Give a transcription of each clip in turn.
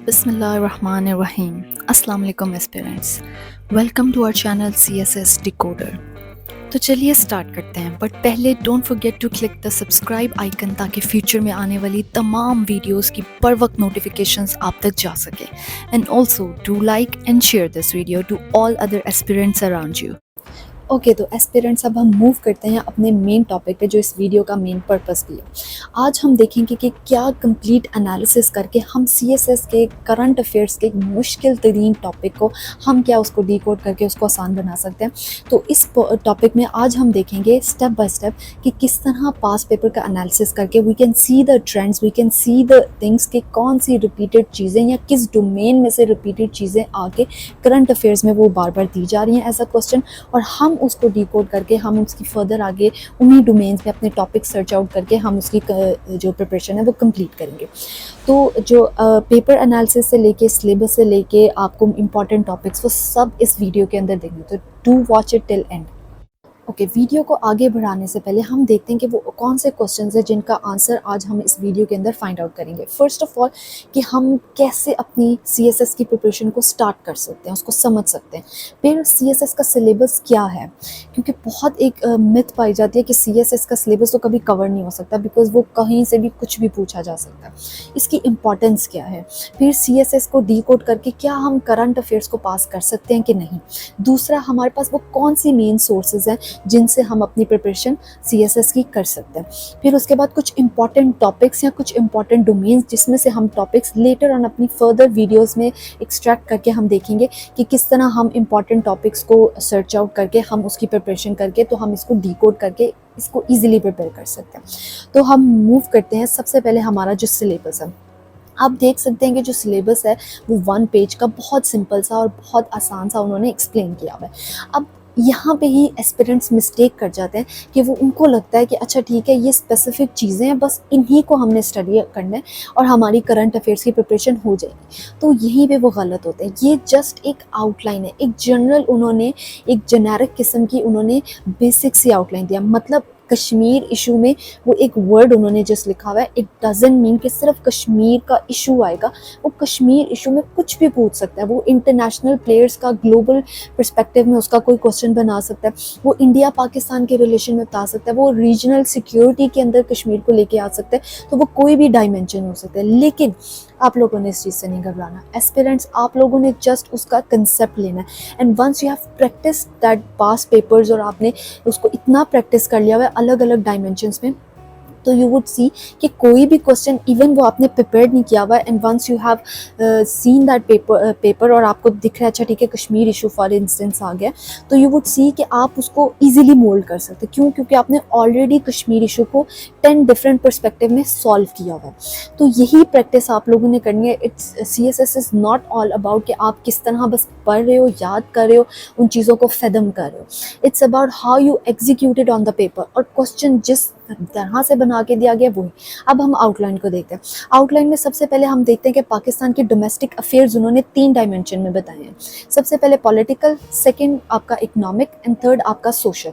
बिस्मिल्लाहिर्रहमानिर्रहीम। अस्सलाम वालेकुम aspirants, welcome to our channel CSS decoder. तो चलिए स्टार्ट करते हैं, बट पहले don't forget to click the subscribe icon ताकि फ्यूचर में आने वाली तमाम वीडियोस की बर वक्त नोटिफिकेशंस आप तक जा सके। And also do like and share this video to all other aspirants around you. Okay, तो एस्पिरेंट्स अब हम मूव करते हैं अपने मेन टॉपिक पे, जो इस वीडियो का मेन पर्पस भी है। आज हम देखेंगे कि क्या कंप्लीट एनालिसिस करके हम CSS के करंट अफेयर्स के एक मुश्किल तरीन टॉपिक को हम क्या उसको डिकोड करके उसको आसान बना सकते हैं। तो इस टॉपिक में आज हम देखेंगे स्टेप बाय स्टेप कि किस तरह पास पेपर का एनालिसिस करके we can see the trends, we can see the things कि कौन सी रिपीटेड चीज़ें या किस डोमेन में से रिपीटेड चीज़ें आके करंट अफेयर्स में वो बार बार दी जा रही हैं एज अ क्वेश्चन, और हम उसको डिकोड करके हम उसकी फर्दर आगे उन्हीं डोमेन्स में अपने टॉपिक सर्च आउट करके हम उसकी जो प्रिपरेशन है वो कंप्लीट करेंगे। तो जो पेपर एनालिसिस से लेके सिलेबस से लेके आपको इम्पॉर्टेंट टॉपिक्स वो सब इस वीडियो के अंदर देंगे, तो do watch it till and. Okay, video को आगे बढ़ाने से पहले हम देखते हैं कि वो कौन से क्वेश्चंस हैं जिनका आंसर आज हम इस वीडियो के अंदर फाइंड आउट करेंगे। फर्स्ट ऑफ ऑल, कि हम कैसे अपनी CSS की प्रिपरेशन को स्टार्ट कर सकते हैं, उसको समझ सकते हैं। फिर CSS का सिलेबस क्या है, क्योंकि बहुत एक मिथ पाई जाती है कि CSS का सिलेबस तो कभी कवर नहीं हो सकता, बिकॉज वो कहीं से भी कुछ भी पूछा जा सकता है। इसकी इम्पॉर्टेंस क्या है, फिर CSS को डिकोड करके क्या हम करंट अफेयर्स को पास कर सकते हैं कि नहीं। दूसरा, हमारे पास वो कौन सी मेन सोर्सेज हैं जिनसे हम अपनी प्रिपरेशन CSS की कर सकते हैं। फिर उसके बाद कुछ इंपॉर्टेंट टॉपिक्स या कुछ इंपॉर्टेंट डोमेन्स जिसमें से हम टॉपिक्स लेटर ऑन अपनी फर्दर वीडियोस में एक्सट्रैक्ट करके हम देखेंगे कि किस तरह हम इंपॉर्टेंट टॉपिक्स को सर्च आउट करके हम उसकी प्रिपरेशन करके तो हम इसको डिकोड करके इसको ईजिली प्रिपेयर कर सकते हैं। तो हम मूव करते हैं, सबसे पहले हमारा जो सिलेबस है। आप देख सकते हैं कि जो सिलेबस है वो 1 पेज का बहुत सिंपल सा और बहुत आसान सा उन्होंने एक्सप्लेन किया हुआ है। अब यहाँ पे ही एस्पिरेंट्स मिस्टेक कर जाते हैं कि वो उनको लगता है कि अच्छा ठीक है, ये स्पेसिफिक चीज़ें हैं, बस इन्हीं को हमने स्टडी करना है और हमारी करंट अफेयर्स की प्रिपरेशन हो जाएगी। तो यहीं पे वो गलत होते हैं। ये जस्ट एक आउटलाइन है, एक जनरल उन्होंने एक जेनेरिक किस्म की उन्होंने बेसिक सी आउटलाइन दिया। मतलब कश्मीर इशू में वो एक वर्ड उन्होंने जस्ट लिखा हुआ है, इट डजंट मीन कि सिर्फ कश्मीर का इशू आएगा। वो कश्मीर इशू में कुछ भी पूछ सकता है, वो इंटरनेशनल प्लेयर्स का ग्लोबल पर्सपेक्टिव में उसका कोई क्वेश्चन बना सकता है, वो इंडिया पाकिस्तान के रिलेशन में बता सकता है, वो रीजनल सिक्योरिटी के अंदर कश्मीर को लेके आ सकता है। तो वो कोई भी डायमेंशन हो सकता है। लेकिन आप लोगों ने इस चीज़ से नहीं घबराना एस्पिरेंट्स, आप लोगों ने जस्ट उसका कंसेप्ट लेना है। And once you have practice that past papers और आपने उसको इतना प्रैक्टिस कर लिया हुआ है अलग अलग डायमेंशंस में, तो यू वुड सी कि कोई भी क्वेश्चन इवन वो आपने प्रिपेयर नहीं किया हुआ है and once you have seen that paper और आपको दिख रहा है अच्छा ठीक है कश्मीर इशू फॉर इंस्टेंस आ गया, तो यू वुड सी कि आप उसको इजीली मोल्ड कर सकते। क्यों? क्योंकि आपने ऑलरेडी कश्मीर इशू को 10 डिफरेंट पर्सपेक्टिव में सॉल्व किया हुआ है। तो यही प्रैक्टिस आप लोगों ने करनी है। It's CSS is not all about कि आप किस तरह बस पढ़ रहे हो, याद कर रहे हो, उन चीज़ों को फैदम कर रहे हो। It's about how you executed on the paper, और क्वेश्चन जिस तरह से बना के दिया गया वही। अब हम आउटलाइन को देखते हैं। आउटलाइन में सबसे पहले हम देखते हैं कि पाकिस्तान के डोमेस्टिक अफेयर्स उन्होंने 3 डायमेंशन में बताए हैं। सबसे पहले पॉलिटिकल, सेकंड आपका इकोनॉमिक एंड थर्ड आपका सोशल।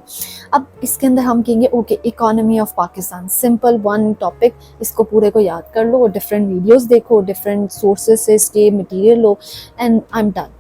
अब इसके अंदर हम कहेंगे okay, economy of Pakistan, simple 1 topic, इसको पूरे को याद कर लो, डिफरेंट वीडियोस देखो, डिफरेंट सोर्सेज से इसके material low and I am done.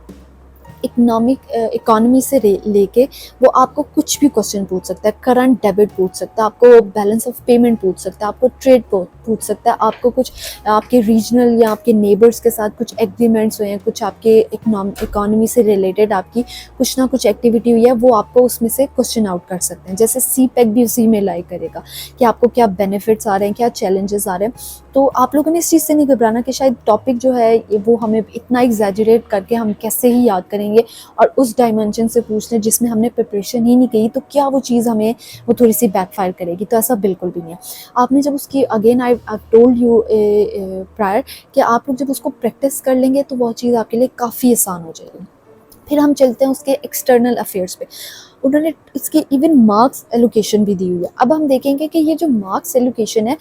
Economy से लेके वो आपको कुछ भी क्वेश्चन पूछ सकता है। करंट डेबिट पूछ सकता है, आपको बैलेंस ऑफ पेमेंट पूछ सकता है, आपको ट्रेड को पूछ सकता है, आपको कुछ आपके रीजनल या आपके नेबर्स के साथ कुछ एग्रीमेंट्स हुए हैं, कुछ आपके इकोनॉमी से रिलेटेड आपकी कुछ ना कुछ एक्टिविटी हुई है, वो आपको उसमें से क्वेश्चन आउट कर सकते हैं। जैसे CPEC भी उसी में लाई करेगा कि आपको क्या बेनिफिट्स आ रहे हैं, क्या चैलेंजेस आ रहे हैं। तो आप लोगों ने इस चीज़ से नहीं घबराना कि शायद टॉपिक जो है वो हमें इतना एग्जैजरेट करके हम कैसे ही याद करेंगे और उस डायमेंशन से पूछ लें जिसमें हमने प्रिपरेशन ही नहीं की, तो क्या वो चीज़ हमें वो थोड़ी सी बैकफायर करेगी। तो ऐसा बिल्कुल भी नहीं है। आपने जब उसकी again I told you prior कि आप लोग जब उसको प्रैक्टिस कर लेंगे तो वो चीज़ आपके लिए काफ़ी आसान हो जाएगी। फिर हम चलते हैं उसके एक्सटर्नल अफेयर्स पे। उन्होंने इसके इवन मार्क्स एलोकेशन भी दी हुई है। अब हम देखेंगे कि ये जो मार्क्स एलोकेशन है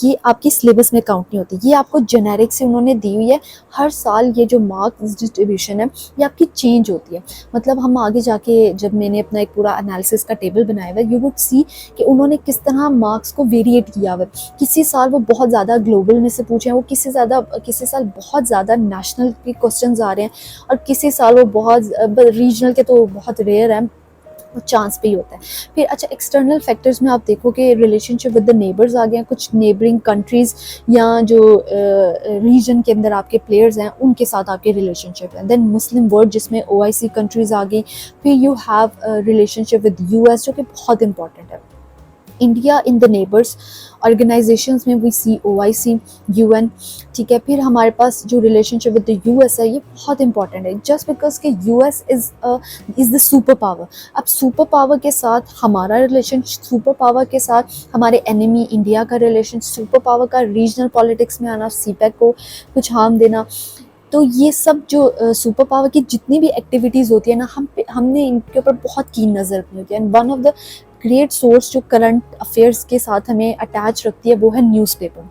ये आपकी सिलेबस में काउंट नहीं होती, ये आपको जेनेरिक से उन्होंने दी हुई है। हर साल ये जो मार्क्स डिस्ट्रीब्यूशन है ये आपकी चेंज होती है। मतलब हम आगे जाके जब मैंने अपना एक पूरा एनालिसिस का टेबल बनाया हुआ है, यू वुड सी कि उन्होंने किस तरह मार्क्स को वेरिएट किया हुआ है। किसी साल वो बहुत ज़्यादा ग्लोबल में से पूछे हैं, वो किसी साल बहुत ज़्यादा नेशनल के क्वेश्चंस आ रहे हैं, और किसी साल वो बहुत रीजनल के तो बहुत रेयर है, वो चांस पे ही होता है। फिर अच्छा, एक्सटर्नल फैक्टर्स में आप देखो कि रिलेशनशिप विद द नेबर्स आ गए हैं, कुछ नेबरिंग कंट्रीज़ या जो रीजन के अंदर आपके प्लेयर्स हैं उनके साथ आपके रिलेशनशिप है। देन मुस्लिम वर्ल्ड जिसमें OIC कंट्रीज़ आ गई। फिर you have relationship with US जो कि बहुत इंपॉर्टेंट है। India in the neighbours organisations में वी सी OIC, UN, ठीक है। फिर हमारे पास जो रिलेशनशिप विद द US है ये बहुत इंपॉर्टेंट है, जस्ट बिकॉज के US is the super power. अब सुपर पावर के साथ हमारा रिलेशन, सुपर पावर के साथ हमारे एनिमी इंडिया का रिलेशन, सुपर पावर का रीजनल पॉलिटिक्स में आना, CPEC को कुछ हार्म देना, तो ये सब जो सुपर पावर की जितनी भी एक्टिविटीज़ होती है ना, हमने इनके ऊपर बहुत कीन नज़र रखनी होती है। And one of the great source जो करंट अफेयर्स के साथ हमें अटैच रखती है वो है न्यूज़पेपर।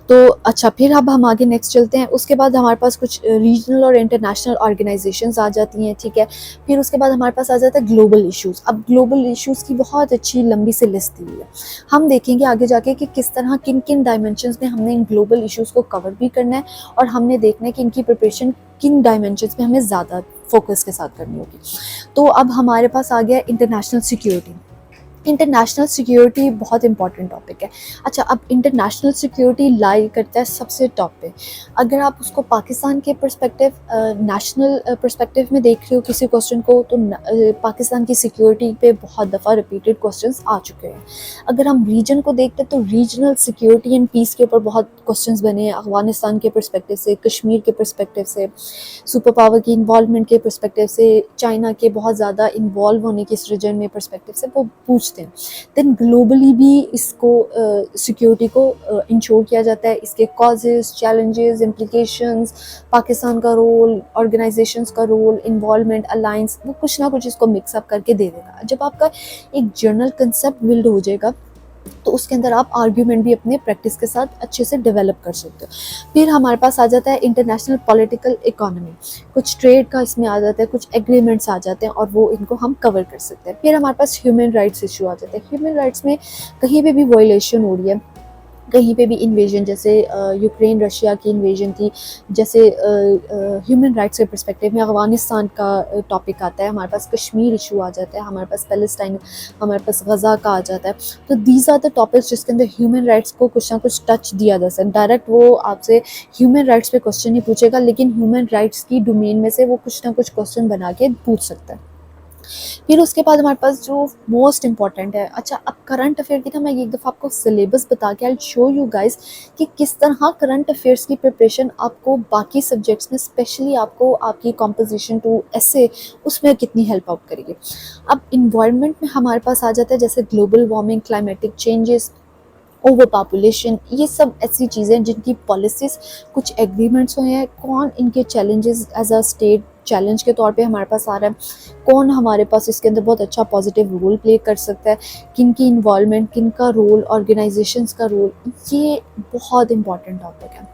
तो अच्छा, फिर अब हम आगे नेक्स्ट चलते हैं। उसके बाद हमारे पास कुछ रीजनल और इंटरनेशनल ऑर्गेनाइजेशंस आ जाती हैं, ठीक है। फिर उसके बाद हमारे पास आ जाता है ग्लोबल इश्यूज़। अब ग्लोबल इश्यूज़ की बहुत अच्छी लंबी सी लिस्ट दी हुई है। हम देखेंगे आगे जाके कि किस तरह किन किन डायमेंशंस में हमने इन ग्लोबल इश्यूज़ को कवर भी करना है, और हमने देखना है कि इनकी प्रिपरेशन किन डायमेंशंस में हमें ज़्यादा फोकस के साथ करनी होगी। तो अब हमारे पास आ गया इंटरनेशनल सिक्योरिटी। इंटरनेशनल सिक्योरिटी बहुत इंपॉर्टेंट टॉपिक है। अच्छा, अब इंटरनेशनल सिक्योरिटी लाई करता है सबसे टॉप पे। अगर आप उसको पाकिस्तान के पर्सपेक्टिव, नेशनल पर्सपेक्टिव में देख रहे हो किसी क्वेश्चन को, तो पाकिस्तान की सिक्योरिटी पे बहुत दफ़ा रिपीटेड क्वेश्चंस आ चुके हैं। अगर हम रीजन को देखते हैं तो रीजनल सिक्योरिटी एंड पीस के ऊपर बहुत क्वेश्चंस बने हैं, अफगानिस्तान के पर्सपेक्टिव से, कश्मीर के पर्सपेक्टिव से, सुपर पावर की इन्वॉल्वमेंट के पर्सपेक्टिव से, चाइना के बहुत ज़्यादा इन्वॉल्व होने की इस रीजन में पर्सपेक्टिव से वो पूछते हैं। देन ग्लोबली भी इसको सिक्योरिटी को इंश्योर किया जाता है, इसके कॉजेज़, चैलेंजेस, इम्प्लिकेशंस, पाकिस्तान का रोल, ऑर्गेनाइजेशंस का रोल, इन्वॉल्वमेंट, अलायंस, वो कुछ ना कुछ इसको मिक्सअप करके दे देगा। जब आपका एक जनरल कंसेप्ट बिल्ड हो जाएगा तो उसके अंदर आप आर्ग्यूमेंट भी अपने प्रैक्टिस के साथ अच्छे से डेवलप कर सकते हो। फिर हमारे पास आ जाता है इंटरनेशनल पॉलिटिकल इकोनॉमी। कुछ ट्रेड का इसमें आ जाता है, कुछ एग्रीमेंट्स आ जाते हैं, और वो इनको हम कवर कर सकते हैं। फिर हमारे पास ह्यूमन राइट्स इशू आ जाते हैं। ह्यूमन राइट्स में कहीं पे भी वायलेशन हो रही है, कहीं पे भी इन्वेजन, जैसे यूक्रेन रशिया की इन्वेजन थी, जैसे ह्यूमन राइट्स के पर्सपेक्टिव में अफ़गानिस्तान का टॉपिक आता है, हमारे पास कश्मीर इशू आ जाता है, हमारे पास पैलेस्टाइन, हमारे पास गज़ा का आ जाता है। तो दीज आर द टॉपिक्स जिसके अंदर ह्यूमन राइट्स को कुछ ना कुछ टच दिया जा सकता है। डायरेक्ट वो आपसे ह्यूमन राइट्स पे क्वेश्चन नहीं पूछेगा, लेकिन ह्यूमन राइट्स की डोमेन में से वो कुछ ना कुछ क्वेश्चन बना के पूछ सकता है। फिर उसके बाद हमारे पास जो मोस्ट इंपॉर्टेंट है, अच्छा अब करंट अफेयर की ना मैं एक दफ़ा आपको सिलेबस बता के आई शो यू गाइस कि किस तरह करंट अफेयर्स की प्रिपरेशन आपको बाकी सब्जेक्ट्स में, स्पेशली आपको आपकी कॉम्पोजिशन टू ऐसे उसमें कितनी हेल्प आउट करेगी। अब इन्वायरमेंट में हमारे पास आ जाता है जैसे global warming, climatic changes, over population, ये सब ऐसी चीज़ें जिनकी पॉलिसीज़ कुछ एग्रीमेंट्स हुए हैं, कौन इनके challenges as a state challenge के तौर पे हमारे पास आ रहा है, कौन हमारे पास इसके अंदर बहुत अच्छा पॉजिटिव रोल प्ले कर सकता है, किन की इन्वॉल्वमेंट, किन का रोल, ऑर्गेनाइजेशंस का रोल, ये बहुत इंपॉर्टेंट टॉपिक है।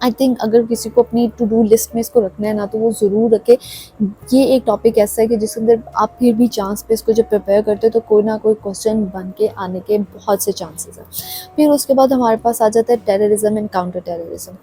आई थिंक अगर किसी को अपनी टू डू लिस्ट में इसको रखना है ना, तो वो ज़रूर रखे। ये एक टॉपिक ऐसा है कि जिसके अंदर आप फिर भी चांस पे इसको जब प्रिपेयर करते हो तो कोई ना कोई क्वेश्चन बन के आने के बहुत से चांसेस हैं। फिर उसके बाद हमारे पास आ जाता है terrorism and counter terrorism.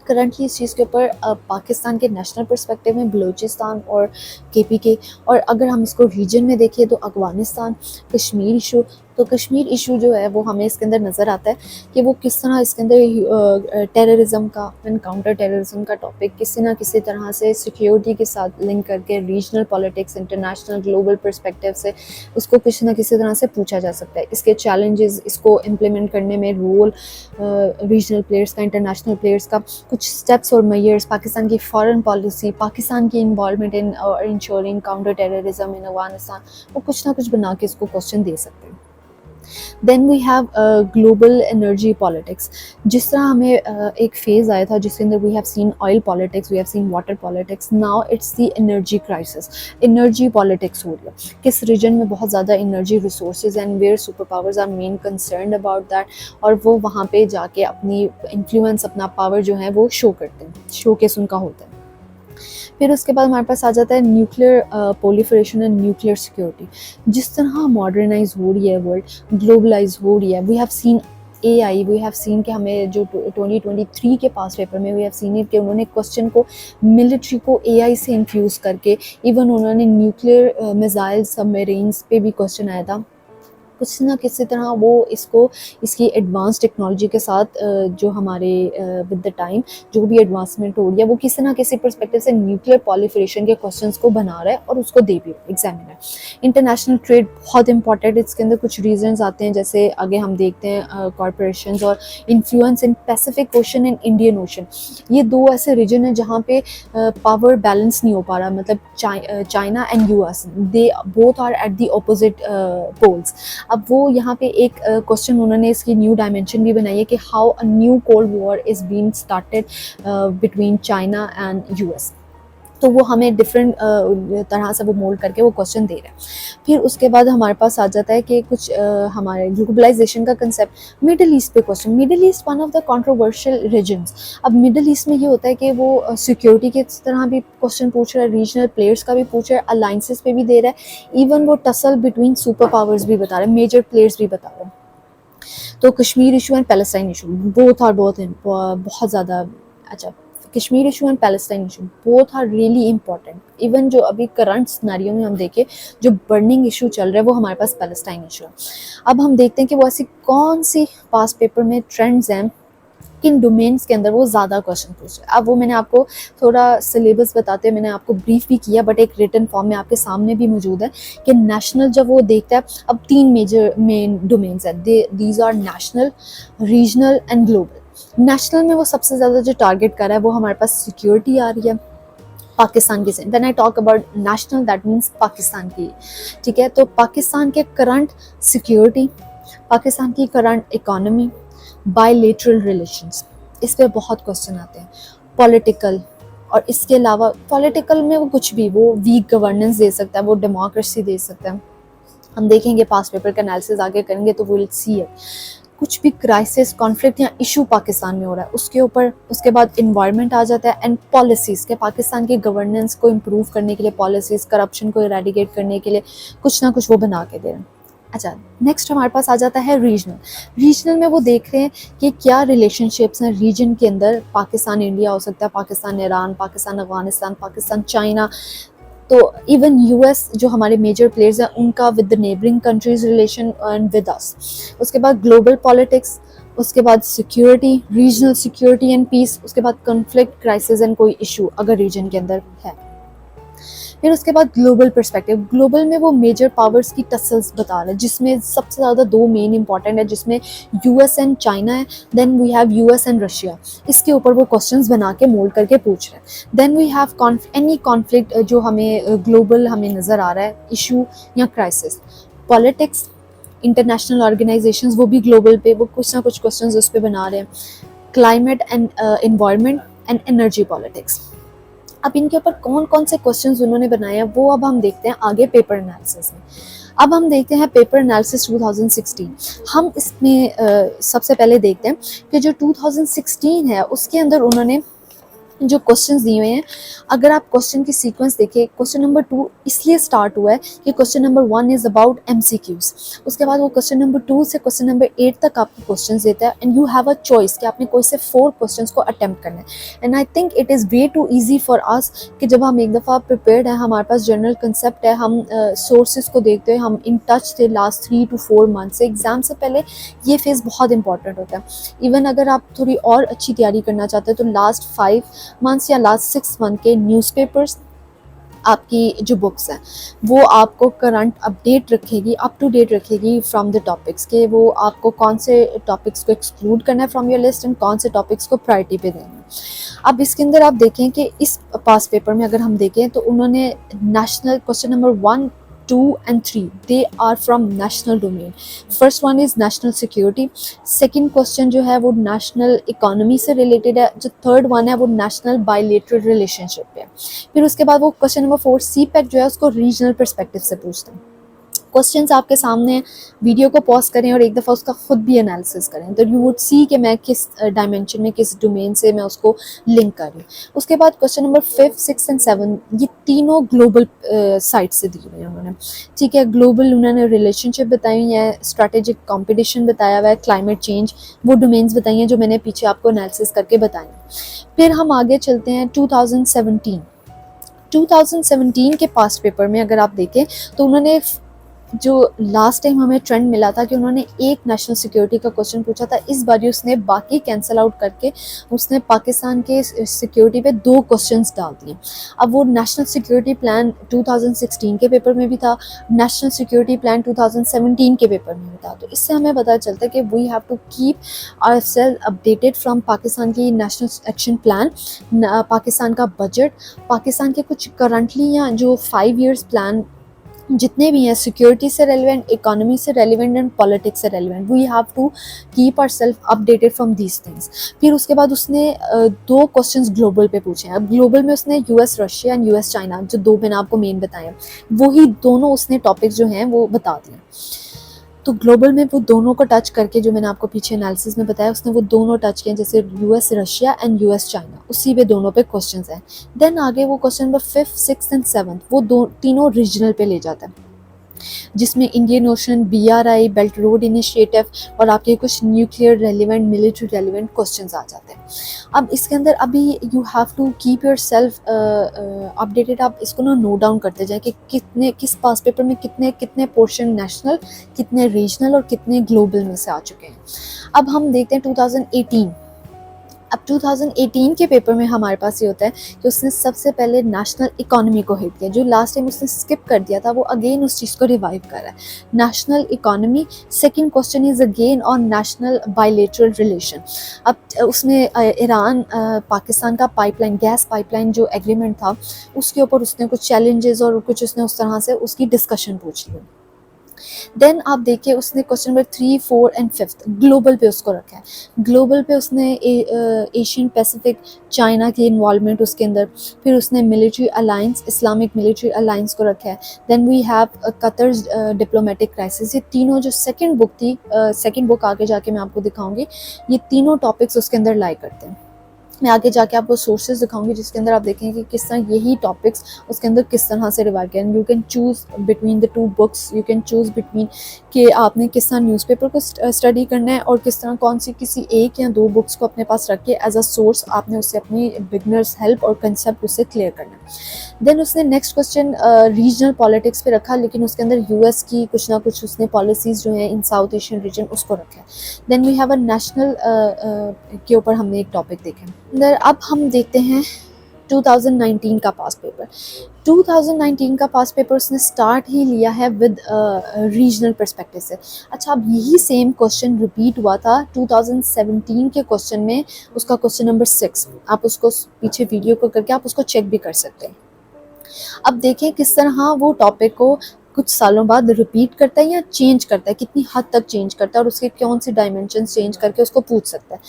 Currently इस चीज़ के ऊपर पाकिस्तान के नेशनल पर्सपेक्टिव में बलूचिस्तान और KPK, और अगर हम इसको रीजन में देखें तो अफगानिस्तान, कश्मीर इशू। तो कश्मीर इशू जो है वो हमें इसके अंदर नज़र आता है कि वो किस तरह इसके अंदर टेररिज्म का एंड काउंटर टेररिज्म का टॉपिक किसी ना किसी तरह से सिक्योरिटी के साथ लिंक करके regional politics, international global perspective से उसको किसी ना किसी तरह से पूछा जा सकता है। इसके चैलेंजेस, इसको इम्प्लीमेंट करने में रोल रीजनल प्लेयर्स का, इंटरनेशनल प्लेयर्स का, कुछ स्टेप्स और मेजर्स, पाकिस्तान की फॉरेन पॉलिसी, पाकिस्तान की involvement in ensuring counter terrorism in Afghanistan, वो कुछ ना कुछ बना के इसको क्वेश्चन दे सकते हैं। Then we have global energy politics. जिस तरह हमें एक फेज़ आया था जिसके अंदर we have seen oil politics, we have seen water politics, now it's the energy crisis. Energy politics हो रही है, किस रीजन में बहुत ज़्यादा energy resources and where super powers are main concern about that, और वो वहाँ पे जाके अपनी इन्फ्लुएंस, अपना पावर जो है वो शो करते हैं, शोकेस उनका होता है। फिर उसके बाद हमारे पास आ जाता है nuclear proliferation and nuclear security. जिस तरह मॉडर्नाइज हो रही है वर्ल्ड, ग्लोबलाइज हो रही है, we have seen AI, we have seen कि हमें जो 2023 के पास पेपर में वी हैव सीन कि उन्होंने क्वेश्चन को, मिलिट्री को AI से इन्फ्यूज़ करके, इवन उन्होंने न्यूक्लियर मिसाइल सबमरीन्स पे भी क्वेश्चन आया था। कुछ ना किसी तरह वो इसको, इसकी एडवांस टेक्नोलॉजी के साथ जो हमारे विद द टाइम जो भी एडवांसमेंट हो रही है, वो किसी ना किसी परस्पेक्टिव से न्यूक्लियर पॉलिफरेशन के क्वेश्चंस को बना रहा है और उसको दे भी एग्जामिनर। इंटरनेशनल ट्रेड बहुत इंपॉर्टेंट, इसके अंदर कुछ रीजंस आते हैं, जैसे आगे हम देखते हैं कॉरपोरेशंस और influence in Pacific ocean and Indian ocean. ये दो ऐसे रीजन है जहाँ पे पावर बैलेंस नहीं हो पा रहा, मतलब China and US, they both are at the opposite poles. अब वो यहाँ पे एक क्वेश्चन उन्होंने इसकी न्यू डायमेंशन भी बनाई है कि how a new cold war is being started between China and US। तो वो हमें डिफरेंट तरह से वो मोल्ड करके वो क्वेश्चन दे रहे हैं। फिर उसके बाद हमारे पास आ जाता है कि कुछ हमारे ग्लोबलाइजेशन का कंसेप्ट, मिडिल ईस्ट पे question. Middle east one of the controversial regions. अब मिडिल ईस्ट में ये होता है कि वो सिक्योरिटी की तरह भी क्वेश्चन पूछ रहा है, रीजनल प्लेयर्स का भी पूछ रहा है, अलाइंसेस पे भी दे रहा है, इवन वो टसल बिटवीन सुपर पावर्स भी बता रहे हैं, मेजर प्लेयर्स भी बता रहे हैं। तो Kashmir issue and Palestine issue both are बहुत ज़्यादा अच्छा। Kashmir issue and Palestine issue both are really important. Even जो अभी करंट सिनेरियो में हम देखें, जो बर्निंग इशू चल रहा है वो हमारे पास पैलेस्टाइन इशू है। अब हम देखते हैं कि वो ऐसी कौन सी पास पेपर में ट्रेंड्स हैं, किन डोमेन्स के अंदर वो ज़्यादा क्वेश्चन पूछ रहे हैं। अब वो मैंने आपको थोड़ा सिलेबस बताते हैं, मैंने आपको ब्रीफ भी किया, बट एक रिटन फॉर्म में आपके सामने भी मौजूद है कि नेशनल जब वो देखता है, अब 3 मेजर मेन डोमेन्स हैं, these are national, regional and global. National में वो सबसे ज़्यादा जो टारगेट कर रहा है वो हमारे पास सिक्योरिटी आ रही है, पाकिस्तान की। When I talk about national that means Pakistan की, ठीक है। तो पाकिस्तान के करंट सिक्योरिटी, पाकिस्तान की करंट इकोनॉमी, बायलेटरल रिलेशंस, इस पे बहुत क्वेश्चन आते हैं। पॉलिटिकल, और इसके अलावा पॉलिटिकल में वो कुछ भी, वो वीक गवर्नेंस दे सकता है, वो डेमोक्रेसी दे सकता है। हम देखेंगे पास पेपर का एनालिसिस आगे करेंगे तो विल सी इट। कुछ भी क्राइसिस, कॉन्फ्लिक्ट या इशू पाकिस्तान में हो रहा है उसके ऊपर, उसके बाद इन्वायरमेंट आ जाता है एंड पॉलिसीज़ के, पाकिस्तान की गवर्नेंस को इम्प्रूव करने के लिए, पॉलिसीज़, करप्शन को इरेडिकेट करने के लिए कुछ ना कुछ वो बना के दे रहे हैं। अच्छा, नेक्स्ट हमारे पास आ जाता है रीजनल। रीजनल में वो देख रहे हैं कि क्या रिलेशनशिप्स हैं रीजन के अंदर, पाकिस्तान इंडिया हो सकता है, पाकिस्तान ईरान, पाकिस्तान अफगानिस्तान, पाकिस्तान चाइना, तो इवन US जो हमारे मेजर प्लेयर्स हैं उनका with the neighbouring countries relation and with us. उसके बाद ग्लोबल पॉलिटिक्स, उसके बाद security, regional security and peace, उसके बाद कॉन्फ्लिक्ट, क्राइसिस एंड कोई इशू अगर रीजन के अंदर है। फिर उसके बाद ग्लोबल पर्सपेक्टिव। ग्लोबल में वो मेजर पावर्स की टसल्स बता रहे हैं, जिसमें सबसे ज़्यादा 2 मेन इंपॉर्टेंट है, जिसमें US एंड चाइना है, then we have US and Russia. इसके ऊपर वो क्वेश्चंस बना के मोल्ड करके पूछ रहे हैं। Then we have any conflict जो हमें ग्लोबल हमें नज़र आ रहा है, इशू या क्राइसिस। पॉलिटिक्स, इंटरनेशनल ऑर्गेनाइजेशंस, वो भी ग्लोबल पे वो कुछ ना कुछ क्वेश्चंस उस पर बना रहे हैं। Climate and environment and energy politics. अब इनके ऊपर कौन कौन से क्वेश्चंस उन्होंने बनाए हैं वो अब हम देखते हैं आगे पेपर एनालिसिस में। अब हम देखते हैं पेपर एनालिसिस 2016। हम इसमें सबसे पहले देखते हैं कि जो 2016 है उसके अंदर उन्होंने जो क्वेश्चंस दिए हुए हैं, अगर आप क्वेश्चन की सीक्वेंस देखें, क्वेश्चन नंबर 2 इसलिए स्टार्ट हुआ है कि question number 1 is about MCQs। उसके बाद वो क्वेश्चन नंबर 2 से क्वेश्चन नंबर 8 तक आपको क्वेश्चंस देता है and you have a choice कि आपने कोई से 4 क्वेश्चंस को अटेम्प्ट करना है। And I think it is way too easy for us कि जब हम एक दफ़ा प्रिपेयर्ड है, हमारे पास जनरल कंसेप्ट है, हम सोर्सेज को देखते हैं, हम इन टच थे लास्ट 3 to 4 मंथ से। एग्ज़ाम से पहले ये फेज़ बहुत इंपॉर्टेंट होता है। इवन अगर आप थोड़ी और अच्छी तैयारी करना चाहते हैं तो लास्ट 5 मंथ्स या लास्ट 6 मंथ के न्यूज़पेपर्स, आपकी जो बुक्स हैं वो आपको करंट अपडेट रखेगी, अप टू डेट रखेगी फ्रॉम द टॉपिक्स के, वो आपको कौन से टॉपिक्स को एक्सक्लूड करना है फ्रॉम योर लिस्ट एंड कौन से टॉपिक्स को प्रायोरिटी पे देना है। अब इसके अंदर आप देखें कि इस पास पेपर में अगर हम देखें तो उन्होंने national question number 1 2 and 3 they are from national domain. First one is national security, second question जो है वो नेशनल इकोनॉमी से रिलेटेड है, जो थर्ड वन है वो नेशनल बायलेटरल रिलेशनशिप पे है। फिर उसके बाद वो क्वेश्चन नंबर 4 सीपैक जो है उसको रीजनल पर्सपेक्टिव से पूछते हैं। क्वेश्चंस आपके सामने हैं, वीडियो को पॉज करें और एक दफ़ा उसका खुद भी एनालिसिस करें, तो यू वुड सी कि मैं किस डायमेंशन में, किस डोमेन से मैं उसको लिंक कर रही हूँ। उसके बाद क्वेश्चन नंबर 5, 6 एंड 7 ये तीनों ग्लोबल साइड से दी हुई है उन्होंने, ठीक है। ग्लोबल उन्होंने रिलेशनशिप बताई हुई है, स्ट्रैटेजिक कॉम्पिटिशन बताया हुआ है, क्लाइमेट चेंज, वो डोमेन्स बताई हैं जो मैंने पीछे आपको एनालिसिस करके बताई। फिर हम आगे चलते हैं 2017 के पास्ट पेपर में अगर आप देखें तो उन्होंने जो लास्ट टाइम हमें ट्रेंड मिला था कि उन्होंने एक नेशनल सिक्योरिटी का क्वेश्चन पूछा था, इस बार उसने बाकी कैंसिल आउट करके उसने पाकिस्तान के सिक्योरिटी पे 2 क्वेश्चंस डाल दिए। अब वो नेशनल सिक्योरिटी प्लान 2016 के पेपर में भी था, नेशनल सिक्योरिटी प्लान 2017 के पेपर में भी था, तो इससे हमें पता चलता है कि we have to keep ourself updated from Pakistan की नेशनल एक्शन प्लान, पाकिस्तान का बजट, पाकिस्तान के कुछ करंटली या जो 5 ईयर्स प्लान जितने भी हैं सिक्योरिटी से रेलिवेंट, इकोनॉमी से रेलिवेंट एंड पॉलिटिक्स से relevant, we have to keep our self updated from these things. फिर उसके बाद उसने 2 क्वेश्चंस ग्लोबल पे पूछे हैं। अब ग्लोबल में उसने US Russia and US China, जो 2 मैंने आपको मेन बताए हैं, वही दोनों उसने टॉपिक्स जो हैं वो बता दिए। तो ग्लोबल में वो दोनों को टच करके, जो मैंने आपको पीछे एनालिसिस में बताया, उसने वो दोनों टच किए, जैसे US Russia and US China, उसी पे दोनों पे क्वेश्चंस हैं। देन आगे वो क्वेश्चन नंबर 5, 6 एंड 7 वो तीनों रीजनल पे ले जाता है, जिसमें Indian ocean, BRI, belt road initiative और आपके कुछ nuclear relevant, military relevant questions आ जाते हैं। अब इसके अंदर अभी you have to keep your self updated, आप इसको ना नोट डाउन करते जाएं कि किस पास पेपर में कितने पोर्शन नेशनल, कितने रीजनल और कितने ग्लोबल में से आ चुके हैं। अब हम देखते हैं 2018। अब 2018 के पेपर में हमारे पास ये होता है कि उसने सबसे पहले नेशनल इकोनॉमी को हिट किया, जो लास्ट टाइम उसने स्किप कर दिया था, वो अगेन उस चीज़ को रिवाइव कर रहा है। National economy, second question is again on national bilateral relation. अब उसमें ईरान पाकिस्तान का पाइपलाइन, गैस पाइपलाइन जो एग्रीमेंट था, उसके ऊपर उसने कुछ चैलेंजेस और कुछ उसने उस तरह से उसकी डिस्कशन पूछ ली। देन आप देखिए उसने क्वेश्चन नंबर 3, 4 एंड 5 ग्लोबल पे उसको रखा है। ग्लोबल पे उसने एशियन पैसिफिक, चाइना की इन्वॉल्वमेंट उसके अंदर, फिर उसने military alliance, Islamic military alliance को रखा है। Then we have Qatar diplomatic crisis. ये तीनों जो सेकंड बुक थी, सेकंड बुक आगे जाके मैं आपको दिखाऊंगी, ये तीनों टॉपिक्स उसके अंदर लाई करते हैं। मैं आगे जाके आपको सोर्सेज दिखाऊंगी जिसके अंदर आप देखेंगे कि किस तरह यही टॉपिक्स उसके अंदर किस तरह से रिवाइव किया। You can choose between the 2 books, you can choose between कि आपने किस तरह न्यूज़पेपर को स्टडी करना है और किस तरह कौन सी किसी 1 या 2 बुक्स को अपने पास रख के एज अ सोर्स आपने उससे अपनी बिगनर्स हेल्प और कंसेप्ट उससे क्लियर करना है। देन उसने नेक्स्ट क्वेश्चन रीजनल पॉलिटिक्स पे रखा, लेकिन उसके अंदर यूएस की कुछ ना कुछ उसने पॉलिसीज़ जो हैं इन साउथ एशियन रीजन उसको रखा है। Then we have a national के ऊपर हमने एक टॉपिक देखा है। अब हम देखते हैं 2019 का पास्ट पेपर। 2019 का पास्ट पेपर उसने स्टार्ट ही लिया है विद रीजनल पर्सपेक्टिव से। अच्छा, अब यही सेम क्वेश्चन रिपीट हुआ था 2017 के क्वेश्चन में, उसका क्वेश्चन नंबर 6। आप उसको पीछे वीडियो को करके आप उसको चेक भी कर सकते हैं। अब देखें किस तरह वो टॉपिक को कुछ सालों बाद रिपीट करता है या चेंज करता है, कितनी हद तक चेंज करता है और उसके कौन सी डायमेंशंस चेंज करके उसको पूछ सकता है।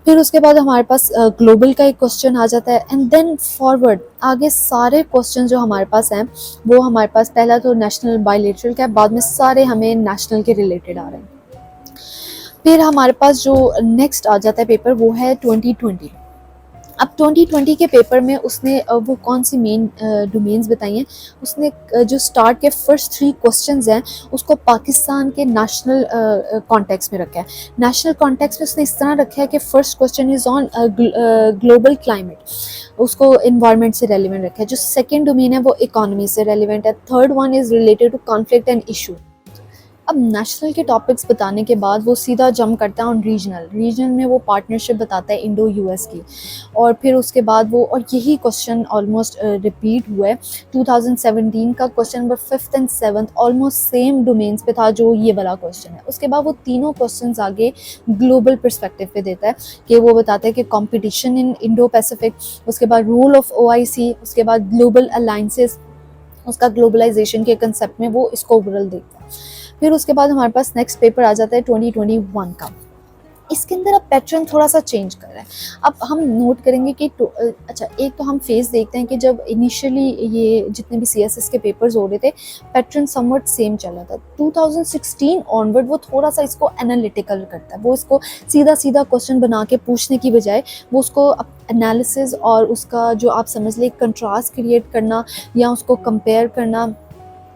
फिर उसके बाद हमारे पास ग्लोबल का एक क्वेश्चन आ जाता है एंड देन फॉरवर्ड आगे सारे क्वेश्चन जो हमारे पास हैं वो हमारे पास पहला तो नेशनल बायलेटरल का है, बाद में सारे हमें नेशनल के रिलेटेड आ रहे हैं। फिर हमारे पास जो नेक्स्ट आ जाता है पेपर वो है 2020। अब 2020 के पेपर में उसने वो कौन सी मेन डोमेन्स बताई हैं। उसने जो स्टार्ट के फर्स्ट 3 क्वेश्चंस हैं उसको पाकिस्तान के नेशनल कॉन्टेक्स्ट में रखा है। नेशनल कॉन्टेक्स्ट में उसने इस तरह रखा है कि first question is on global climate, उसको इन्वायरमेंट से रेलिवेंट रखा है। जो सेकेंड डोमेन है वो इकोनॉमी से रेलिवेंट है। Third one is related to conflict and issue. अब नेशनल के टॉपिक्स बताने के बाद वो सीधा जंप करता है ऑन रीजनल में वो पार्टनरशिप बताता है इंडो यूएस की, और फिर उसके बाद वो और यही क्वेश्चन ऑलमोस्ट रिपीट हुआ है 2017 का question number 5th and 7th almost same domains पे था जो ये वाला क्वेश्चन है। उसके बाद वो तीनों क्वेश्चंस आगे ग्लोबल पर्सपेक्टिव पे देता है कि वो बताता है कि कंपटीशन इन इंडो पैसिफिक, उसके बाद रूल ऑफ OIC, उसके बाद ग्लोबल अलाइंसेस, उसका ग्लोबलाइजेशन के कंसेप्ट में वो इसको ओवरऑल देखता है। फिर उसके बाद हमारे पास नेक्स्ट पेपर आ जाता है 2021 का। इसके अंदर अब पैटर्न थोड़ा सा चेंज कर रहा है। अब हम नोट करेंगे कि अच्छा, एक तो हम फेज देखते हैं कि जब इनिशियली ये जितने भी सीएसएस के पेपर्स हो रहे थे, पैटर्न समवट सेम चला था। 2016 ऑनवर्ड वो थोड़ा सा इसको एनालिटिकल करता है, वो इसको सीधा सीधा क्वेश्चन बना के पूछने की बजाय वो उसको एनालिसिस और उसका जो आप समझ लें कंट्रास्ट क्रिएट करना या उसको कंपेयर करना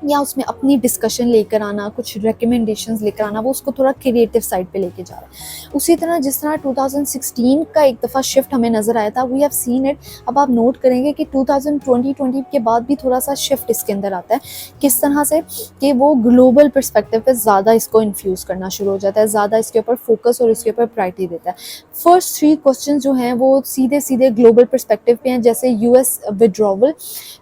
या उसमें अपनी डिस्कशन लेकर आना, कुछ रिकमेंडेशंस लेकर आना, वो उसको थोड़ा क्रिएटिव साइड पे लेके जा रहा है। उसी तरह जिस तरह 2016 का एक दफ़ा शिफ्ट हमें नज़र आया था, वी हैव सीन इट। अब आप नोट करेंगे कि 2020 के बाद भी थोड़ा सा शिफ्ट इसके अंदर आता है। किस तरह से कि वो ग्लोबल पर्सपेक्टिव पे ज़्यादा इसको इन्फ्यूज़ करना शुरू हो जाता है, ज़्यादा इसके ऊपर फोकस और इसके ऊपर प्रायोरिटी देता है। फर्स्ट 3 क्वेश्चन जो हैं वो सीधे सीधे ग्लोबल पर्सपेक्टिव पे हैं, जैसे यूएस विड्रॉवल।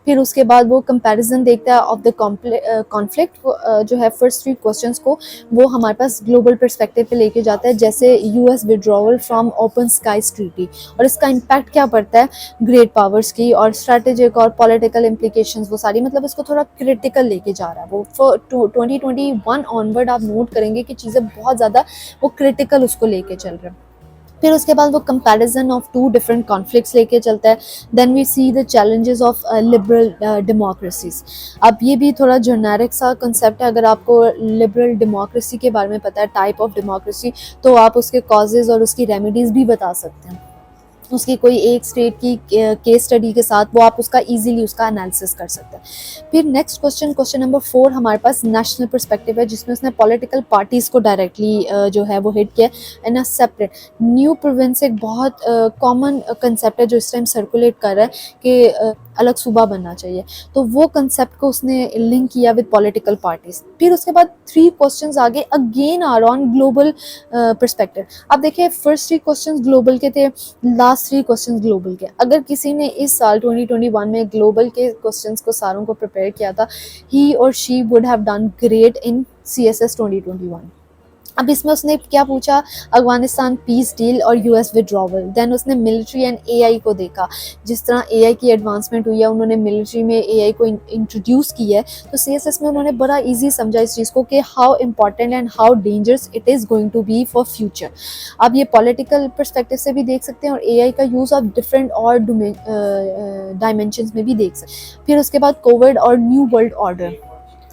फिर उसके बाद वो कंपैरिजन देखता है ऑफ द कॉन्फ्लिक्ट जो है। फर्स्ट 3 क्वेश्चंस को वो हमारे पास ग्लोबल पर्सपेक्टिव पे लेके जाता है, जैसे US withdrawal from open skies treaty और इसका इम्पैक्ट क्या पड़ता है ग्रेट पावर्स की, और स्ट्रेटेजिक और पॉलिटिकल इम्प्लीकेशंस वो सारी, मतलब इसको थोड़ा क्रिटिकल लेके जा रहा है वो। 2021 ऑनवर्ड आप नोट करेंगे कि चीज़ें बहुत ज़्यादा वो क्रिटिकल उसको लेके चल रहे हैं। फिर उसके बाद वो कंपैरिजन ऑफ 2 डिफरेंट कॉन्फ्लिक्ट्स लेके चलता है। Then we see the challenges of liberal democracies. अब ये भी थोड़ा जेनेरिक सा कंसेप्ट है, अगर आपको लिबरल डेमोक्रेसी के बारे में पता है, टाइप ऑफ डेमोक्रेसी, तो आप उसके कॉजेज़ और उसकी रेमेडीज़ भी बता सकते हैं। उसकी कोई एक स्टेट की केस स्टडी के साथ वो आप उसका इजीली उसका एनालिसिस कर सकते हैं। फिर नेक्स्ट क्वेश्चन नंबर 4 हमारे पास नेशनल पर्सपेक्टिव है, जिसमें उसने पॉलिटिकल पार्टीज़ को डायरेक्टली जो है वो हिट किया इन अ सेपरेट। न्यू प्रोविंस एक बहुत कॉमन कंसेप्ट है जो इस टाइम सर्कुलेट कर रहा है कि अलग सूबा बनना चाहिए, तो वो कंसेप्ट को उसने लिंक किया विद पॉलिटिकल पार्टीज। फिर उसके बाद 3 क्वेश्चंस आगे again are on global perspective. अब देखिए फर्स्ट 3 क्वेश्चंस ग्लोबल के थे, लास्ट 3 क्वेश्चंस ग्लोबल के। अगर किसी ने इस साल 2021 में ग्लोबल के क्वेश्चंस को सारों को प्रिपेयर किया था, ही और she would have done great in CSS 2021। अब इसमें उसने क्या पूछा, अफगानिस्तान पीस डील और यूएस विड्रॉवल। देन उसने मिलिट्री एंड एआई को देखा, जिस तरह एआई की एडवांसमेंट हुई है, उन्होंने मिलिट्री में एआई को इंट्रोड्यूस किया है, तो सीएसएस में उन्होंने बड़ा इजी समझा इस चीज़ को कि how important and how dangerous it is going to be for future. अब ये पॉलिटिकल परस्पेक्टिव से भी देख सकते हैं और एआई का यूज़ आप डिफरेंट और डायमेंशंस में भी देख सकते हैं। फिर उसके बाद कोविड और new world order,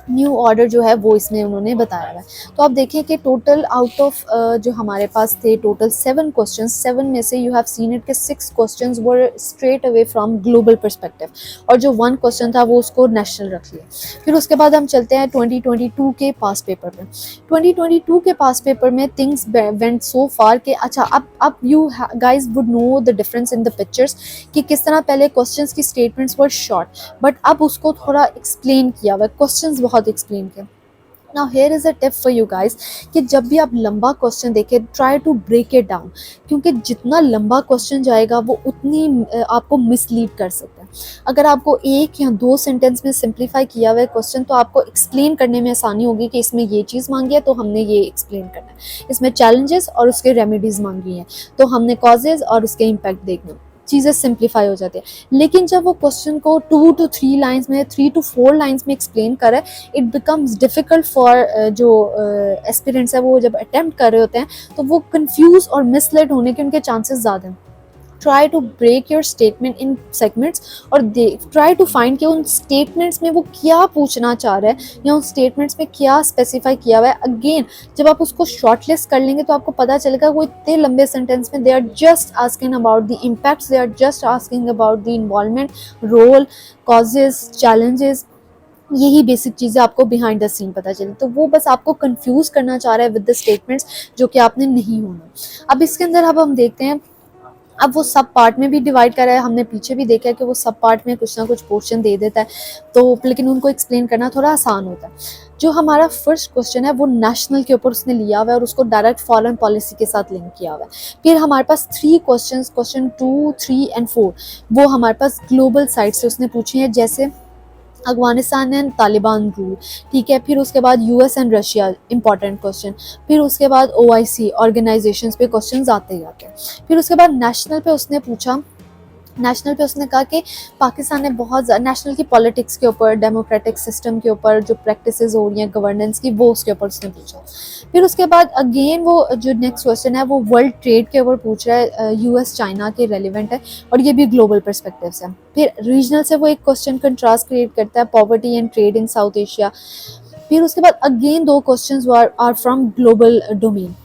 new order जो है वो इसमें उन्होंने बताया हुआ है। तो आप देखें कि टोटल आउट ऑफ जो हमारे पास थे टोटल 7 क्वेश्चंस, 7 में से यू हैव सीन इट के 6 questions were straight away from global perspective और जो 1 क्वेश्चन था वो उसको नेशनल रख लिया। फिर उसके बाद हम चलते हैं 2022 के पास पेपर पे। 2022 के पास पेपर में थिंग्स वेंट सो फार के अच्छा अब you guys would know the difference in the pictures कि किस तरह पहले क्वेश्चंस की स्टेटमेंट्स वर शॉर्ट, बट अब उसको थोड़ा एक्सप्लेन किया हुआ, क्वेश्चंस बहुत एक्सप्लेन किया। Now here is a tip for you guys कि जब भी आप लंबा क्वेश्चन देखें, try to break it down, क्योंकि जितना लंबा क्वेश्चन जाएगा वो उतनी आपको मिसलीड कर सकता है। अगर आपको 1 या 2 सेंटेंस में सिंप्लीफाई किया हुआ है क्वेश्चन, तो आपको एक्सप्लेन करने में आसानी होगी कि इसमें ये चीज़ मांगी है तो हमने ये एक्सप्लेन करना है, इसमें चैलेंजेस और उसके रेमेडीज़ मांगी हैं तो हमने कॉजेज़ और उसके इम्पैक्ट देखना, चीज़ें सिंप्लीफाई हो जाती है। लेकिन जब वो क्वेश्चन को 2 to 3 लाइन्स में, 3 to 4 लाइन्स में एक्सप्लेन करे, इट बिकम्स डिफ़िकल्ट फॉर जो एस्पिरेंट्स है वो जब अटेम्प्ट कर रहे होते हैं तो वो कंफ्यूज और मिसलेड होने के उनके चांसेस ज़्यादा हैं। Try to break your statement in segments और ट्राई टू फाइंड कि उन स्टेटमेंट्स में वो क्या पूछना चाह रहा है या उन स्टेटमेंट्स में क्या स्पेसिफाई किया हुआ है। अगेन जब आप उसको शॉर्टलिस्ट कर लेंगे तो आपको पता चलेगा वो इतने लंबे सेंटेंस में they are just asking about the impacts, they are just asking about the involvement, role, causes, challenges, यही बेसिक चीज़ें आपको बिहाइंड द सीन पता चले। तो वो बस आपको कंफ्यूज करना चाह रहा है विद द स्टेटमेंट्स, जो कि आपने नहीं होना। अब इसके अंदर अब हम देखते हैं, अब वो सब पार्ट में भी डिवाइड करा है, हमने पीछे भी देखा है कि वो सब पार्ट में कुछ ना कुछ पोर्शन दे देता है, तो लेकिन उनको एक्सप्लेन करना थोड़ा आसान होता है। जो हमारा फर्स्ट क्वेश्चन है वो नेशनल के ऊपर उसने लिया हुआ है और उसको डायरेक्ट फॉरेन पॉलिसी के साथ लिंक किया हुआ है। फिर हमारे पास 3 क्वेश्चंस, क्वेश्चन 2, 3 एंड 4 वो हमारे पास ग्लोबल साइड से उसने पूछे हैं, जैसे अफगानिस्तान एंड तालिबान रूल, ठीक है। फिर उसके बाद US and Russia, important question. फिर उसके बाद OIC ऑर्गेनाइजेशंस पे क्वेश्चंस आते ही आते हैं। फिर उसके बाद नेशनल पे उसने पूछा नेशनल पे उसने कहा कि पाकिस्तान ने बहुत नेशनल की पॉलिटिक्स के ऊपर, डेमोक्रेटिक सिस्टम के ऊपर, जो प्रैक्टिसेस हो रही हैं गवर्नेंस की, वो उसके ऊपर उसने पूछा। फिर उसके बाद अगेन वो जो नेक्स्ट क्वेश्चन है वो वर्ल्ड ट्रेड के ऊपर पूछ रहा है, यूएस चाइना के रेलिवेंट है और ये भी ग्लोबल पर्सपेक्टिव से। फिर रीजनल से वो एक क्वेश्चन कंट्रास्ट क्रिएट करता है, poverty and trade in south Asia. फिर उसके बाद अगेन दो questions are from global domain,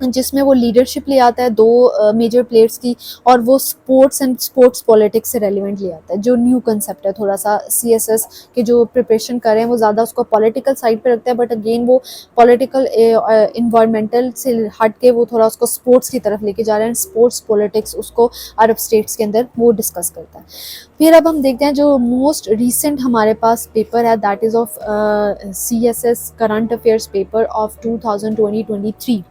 जिसमें वो लीडरशिप ले आता है दो मेजर प्लेयर्स की, और वो स्पोर्ट्स एंड स्पोर्ट्स पॉलिटिक्स से रेलिवेंट ले आता है, जो न्यू कंसेप्ट है। थोड़ा सा सीएसएस के जो प्रिपरेशन कर रहे हैं वो ज़्यादा उसको पॉलिटिकल साइड पे रखते हैं, बट अगेन वो पॉलिटिकल इन्वायरमेंटल से हट के वो थोड़ा उसको स्पोर्ट्स की तरफ लेके जा रहे हैं, स्पोर्ट्स पॉलिटिक्स उसको अरब स्टेट्स के अंदर वो डिस्कस करता है। फिर अब हम देखते हैं जो मोस्ट रिसेंट हमारे पास पेपर है, that is of CSS current affairs paper of 2020-23।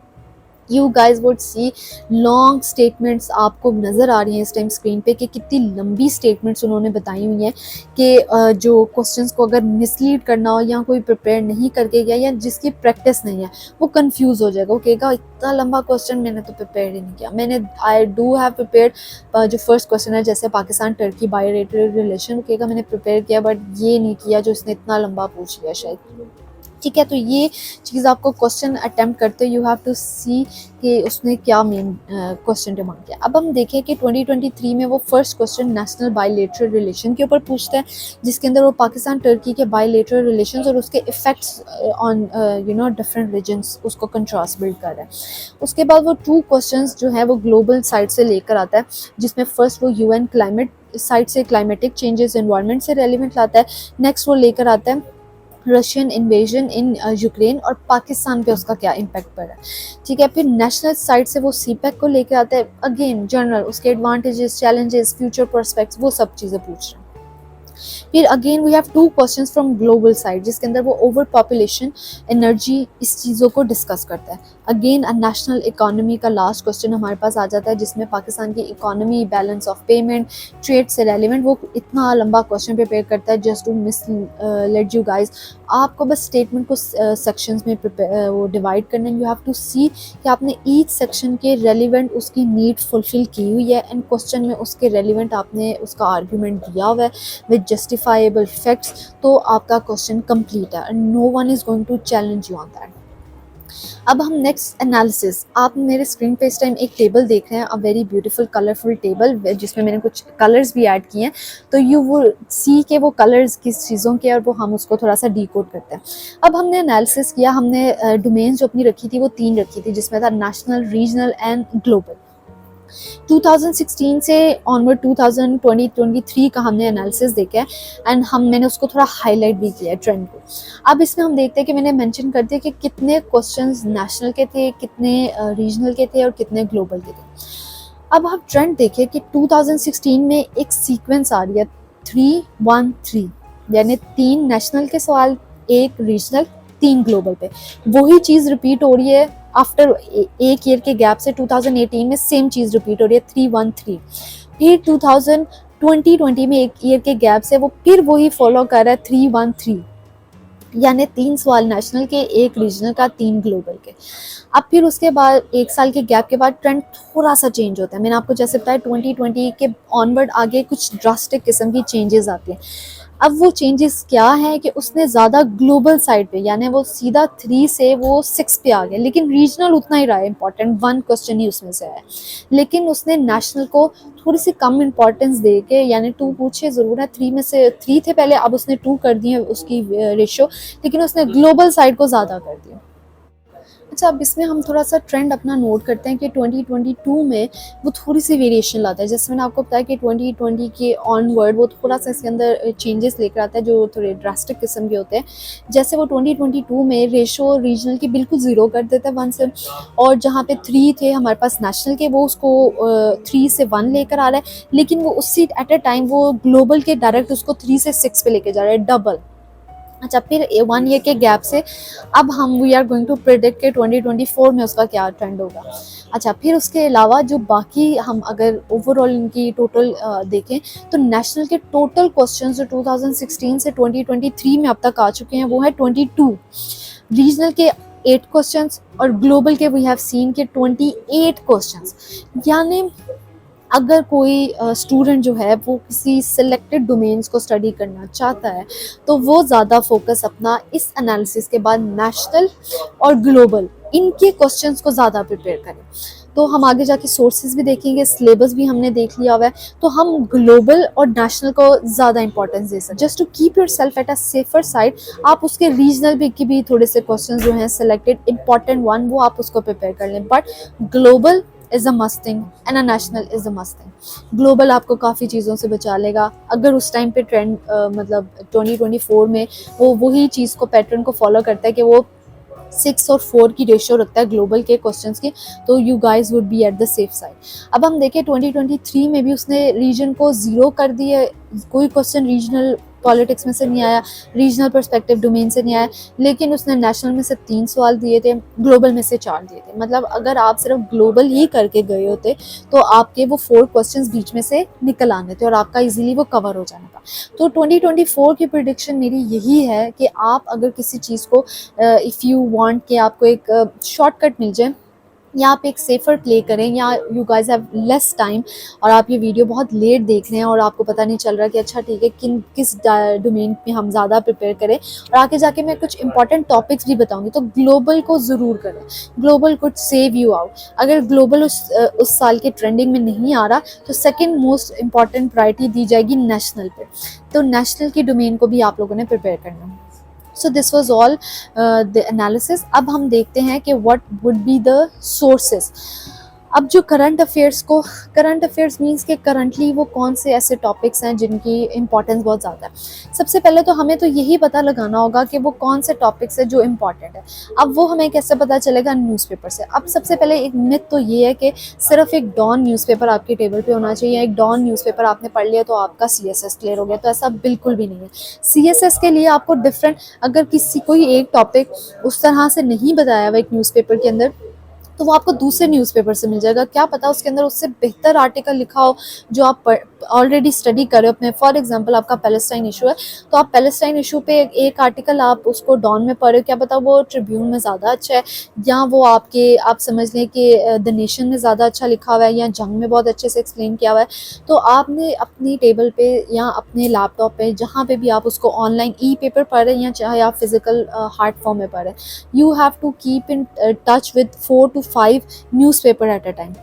You guys would see long statements आपको नज़र आ रही हैं इस टाइम स्क्रीन पे, कि कितनी लंबी स्टेटमेंट्स उन्होंने बताई हुई हैं कि जो क्वेश्चंस को अगर मिसलीड करना हो या कोई प्रिपेयर नहीं करके गया या जिसकी प्रैक्टिस नहीं है वो कंफ्यूज हो जाएगा, वो कहेगा इतना लंबा क्वेश्चन मैंने तो प्रिपेयर ही नहीं किया। मैंने आई डू हैव प्रिपेयर्ड जो फर्स्ट क्वेश्चन है जैसे पाकिस्तान टर्की बायलैटरल रिलेशन, वो कहेगा मैंने प्रिपेयर किया बट ये नहीं किया जो इसने इतना लंबा पूछ लिया शायद। ठीक है, तो ये चीज़ आपको क्वेश्चन अटेम्प्ट करते यू हैव टू सी कि उसने क्या मेन क्वेश्चन डिमांड किया। अब हम देखें कि 2023 में वो first question national bilateral relation के ऊपर पूछता है, जिसके अंदर वो पाकिस्तान टर्की के बायलैटरल रिलेशंस और उसके इफ़ेक्ट्स ऑन डिफरेंट रीजन्स उसको कंट्रास्ट बिल्ड कर रहा है। उसके बाद वो टू क्वेश्चंस जो है वो ग्लोबल साइड से लेकर आता है, जिसमें फर्स्ट वो यूएन क्लाइमेट साइड से क्लाइमेटिक चेंजेस एनवायरनमेंट से रेलिवेंट लाता है। नेक्स्ट वो लेकर आता है रशियन इन्वेजन इन यूक्रेन और पाकिस्तान पे उसका क्या इम्पैक्ट पड़ा है। ठीक है, फिर नेशनल साइड से वो सीपैक को लेकर आता है, अगेन जनरल उसके एडवांटेजेस, चैलेंजेस, फ्यूचर प्रोस्पेक्ट्स, वो सब चीज़ें पूछ रहे हैं। फिर again we have two questions from global side, जिसके अंदर वो ओवर पॉपुलेशन, एनर्जी, इस चीज़ों को डिस्कस करता है। अगेन नेशनल इकोनॉमी का लास्ट क्वेश्चन हमारे पास आ जाता है, जिसमें पाकिस्तान की economy, balance of payment, trade से रेलिवेंट वो इतना लंबा क्वेश्चन प्रिपेयर करता है just to mislead you guys. आपको बस स्टेटमेंट को सेक्शंस में वो डिवाइड करना है। यू हैव टू सी कि आपने ईच सेक्शन के रेलिवेंट उसकी नीड फुलफिल की हुई है, एंड क्वेश्चन में उसके रेलिवेंट आपने उसका आर्ग्यूमेंट दिया हुआ है विद जस्टिफाइबल फैक्ट्स, तो आपका क्वेश्चन कंप्लीट है and no one is going to challenge you on that. अब हम नेक्स्ट एनालिसिस, आप मेरे स्क्रीन पे इस टाइम एक टेबल देख रहे हैं, a very beautiful colourful table जिसमें मैंने कुछ कलर्स भी ऐड किए हैं, तो यू वो सी के वो कलर्स किस चीज़ों के और वो हम उसको थोड़ा सा डिकोड करते हैं। अब हमने एनालिसिस किया, हमने डोमेन्स जो अपनी रखी थी वो 3 रखी थी, जिसमें था नेशनल, रीजनल एंड ग्लोबल। 2016 से ऑनवर्ड 2020-23 का हमने एनालिसिस देखा है एंड मैंने उसको थोड़ा हाईलाइट भी किया है ट्रेंड को। अब इसमें हम देखते हैं कि मैंने मेंशन कर दिया कि कितने क्वेश्चंस नेशनल के थे, कितने रीजनल के थे और कितने ग्लोबल के थे। अब हम ट्रेंड देखें कि 2016 में एक सीक्वेंस आ रही है 3-1-3, यानी 3 नेशनल के सवाल, 1 रीजनल, 3 ग्लोबल पे। वही चीज़ रिपीट हो रही है आफ्टर एक ईयर के गैप से 2018 में सेम चीज़ रिपीट हो रही है 3-1-3। फिर 2020 में एक ईयर के गैप से वो फिर वही फॉलो कर रहा है 3-1-3, यानी 3 सवाल नेशनल के, 1 रीजनल का, 3 ग्लोबल के। अब फिर उसके बाद 1 साल के गैप के बाद ट्रेंड थोड़ा सा चेंज होता है। मैंने आपको जैसे बताया 2020 के ऑनवर्ड आगे कुछ ड्रास्टिक किस्म की चेंजेस आती हैं। अब वो चेंजेस क्या है कि उसने ज़्यादा ग्लोबल साइड पे, यानी वो सीधा 3 से वो 6 पे आ गया, लेकिन रीजनल उतना ही रहा है इंपॉर्टेंट, 1 क्वेश्चन ही उसमें से आया, लेकिन उसने नेशनल को थोड़ी सी कम इंपॉर्टेंस दे के, यानी 2 पूछे ज़रूर है, 3 में से 3 थे पहले, अब उसने 2 कर दिए उसकी रेशो, लेकिन उसने ग्लोबल साइड को ज़्यादा कर दिया। अच्छा, अब इसमें हम थोड़ा सा ट्रेंड अपना नोट करते हैं कि 2022 में वो थोड़ी सी वेरिएशन लाता है। जैसे मैंने आपको बताया कि 2020 के ऑनवर्ड वो थोड़ा सा इसके अंदर चेंजेस लेकर आता है जो थोड़े ड्रास्टिक किस्म के होते हैं। जैसे वो 2022 में रेशो रीजनल की बिल्कुल ज़ीरो कर देता है 1 से, और जहाँ पे 3 थे हमारे पास नेशनल के, वो उसको 3 से 1 लेकर आ रहा है, लेकिन वो उसी एट अ टाइम वो ग्लोबल के डायरेक्ट उसको 3 से 6 पे लेके जा रहा है, डबल। अच्छा, फिर 1 ईयर के गैप से अब हम we are going to predict के 2024 में उसका क्या ट्रेंड होगा। अच्छा, फिर उसके अलावा जो बाकी हम अगर ओवरऑल इनकी टोटल देखें तो नेशनल के टोटल क्वेश्चंस जो 2016 से 2023 में अब तक आ चुके हैं वो है 22, रीजनल के 8 क्वेश्चंस और ग्लोबल के वी हैव सीन के 28 क्वेश्चंस। यानी अगर कोई स्टूडेंट जो है वो किसी सिलेक्टेड डोमेन्स को स्टडी करना चाहता है तो वो ज़्यादा फोकस अपना इस एनालिसिस के बाद नेशनल और ग्लोबल इनके क्वेश्चंस को ज़्यादा प्रिपेयर करें। तो हम आगे जाके सोर्सेज भी देखेंगे, सिलेबस भी हमने देख लिया हुआ है, तो हम ग्लोबल और नेशनल को ज़्यादा इंपॉर्टेंस दे सकते। Just to keep your self at a safer side, आप उसके रीजनल भी की भी थोड़े से क्वेश्चन जो हैं सिलेक्टेड इंपॉर्टेंट वन वो आप उसको प्रिपेयर कर लें, but global is a must thing and a national is a must thing. Global आपको काफ़ी चीज़ों से बचा लेगा। अगर उस टाइम पे ट्रेंड मतलब 2024 में वो वही चीज़ को पैटर्न को फॉलो करता है कि वो 6 और 4 की रेशियो रखता है ग्लोबल के क्वेश्चंस की, तो you guys would be at the safe side. अब हम देखें 2023 में भी उसने रीजन को ज़ीरो कर दिए, कोई क्वेश्चन रीजनल पॉलिटिक्स में से नहीं आया, रीजनल पर्सपेक्टिव डोमेन से नहीं आया, लेकिन उसने नेशनल में से 3 सवाल दिए थे, ग्लोबल में से 4 दिए थे। मतलब अगर आप सिर्फ ग्लोबल ही करके गए होते तो आपके वो 4 क्वेश्चंस बीच में से निकल आने थे और आपका इजीली वो कवर हो जाना था। तो 2024 की प्रेडिक्शन मेरी यही है कि आप अगर किसी चीज़ को इफ़ यू वांट कि आपको एक शॉर्टकट मिल जाए या आप एक सेफ़र प्ले करें, या you guys have less time और आप ये वीडियो बहुत लेट देख रहे हैं और आपको पता नहीं चल रहा कि अच्छा ठीक है किस डोमेन में हम ज़्यादा प्रिपेयर करें, और आगे जाके मैं कुछ इंपॉर्टेंट टॉपिक्स भी बताऊंगी, तो ग्लोबल को ज़रूर करें। Global could save you out. अगर ग्लोबल उस साल के ट्रेंडिंग में नहीं आ रहा तो सेकेंड मोस्ट इंपॉर्टेंट प्रायोरिटी दी जाएगी नेशनल पे, तो नेशनल की डोमेन को भी आप लोगों ने प्रिपेयर करना है। So this was all the analysis. अब हम देखते हैं कि what would be the sources. अब जो करंट अफेयर्स मीन्स कि करंटली वो कौन से ऐसे टॉपिक्स हैं जिनकी इंपॉर्टेंस बहुत ज़्यादा है। सबसे पहले तो हमें तो यही पता लगाना होगा कि वो कौन से टॉपिक्स है जो इम्पॉर्टेंट है। अब वो हमें कैसे पता चलेगा? न्यूज़पेपर से। अब सबसे पहले एक मिथ तो ये है कि सिर्फ एक डॉन न्यूज़पेपर आपके टेबल पे होना चाहिए, एक डॉन न्यूज़पेपर आपने पढ़ लिया तो आपका CSS क्लियर हो गया, तो ऐसा बिल्कुल भी नहीं है। CSS के लिए आपको डिफरेंट, अगर कोई एक टॉपिक उस तरह से नहीं बताया हुआ एक न्यूज़पेपर के अंदर, तो वो आपको दूसरे न्यूज़पेपर से मिल जाएगा। क्या पता उसके अंदर उससे बेहतर आर्टिकल लिखा हो जो आप ऑलरेडी स्टडी कर रहे हो अपने। फॉर एग्जांपल आपका पैलेस्टाइन इशू है, तो आप पैलेस्टाइन इशू पे एक आर्टिकल आप उसको डॉन में पढ़ रहे हो, क्या पता वो ट्रिब्यून में ज़्यादा अच्छा है, या वो आप समझ लें कि द नेशन में ज़्यादा अच्छा लिखा हुआ है, या जंग में बहुत अच्छे से एक्सप्लेन किया हुआ है। तो आपने अपनी टेबल पे या अपने लैपटॉप पे जहाँ पे भी आप उसको ऑनलाइन पेपर पढ़ रहे हैं या चाहे आप फिजिकल हार्ड फॉर्म में पढ़ रहे हैं, you have to keep in touch with 4 to 5 newspaper at a time.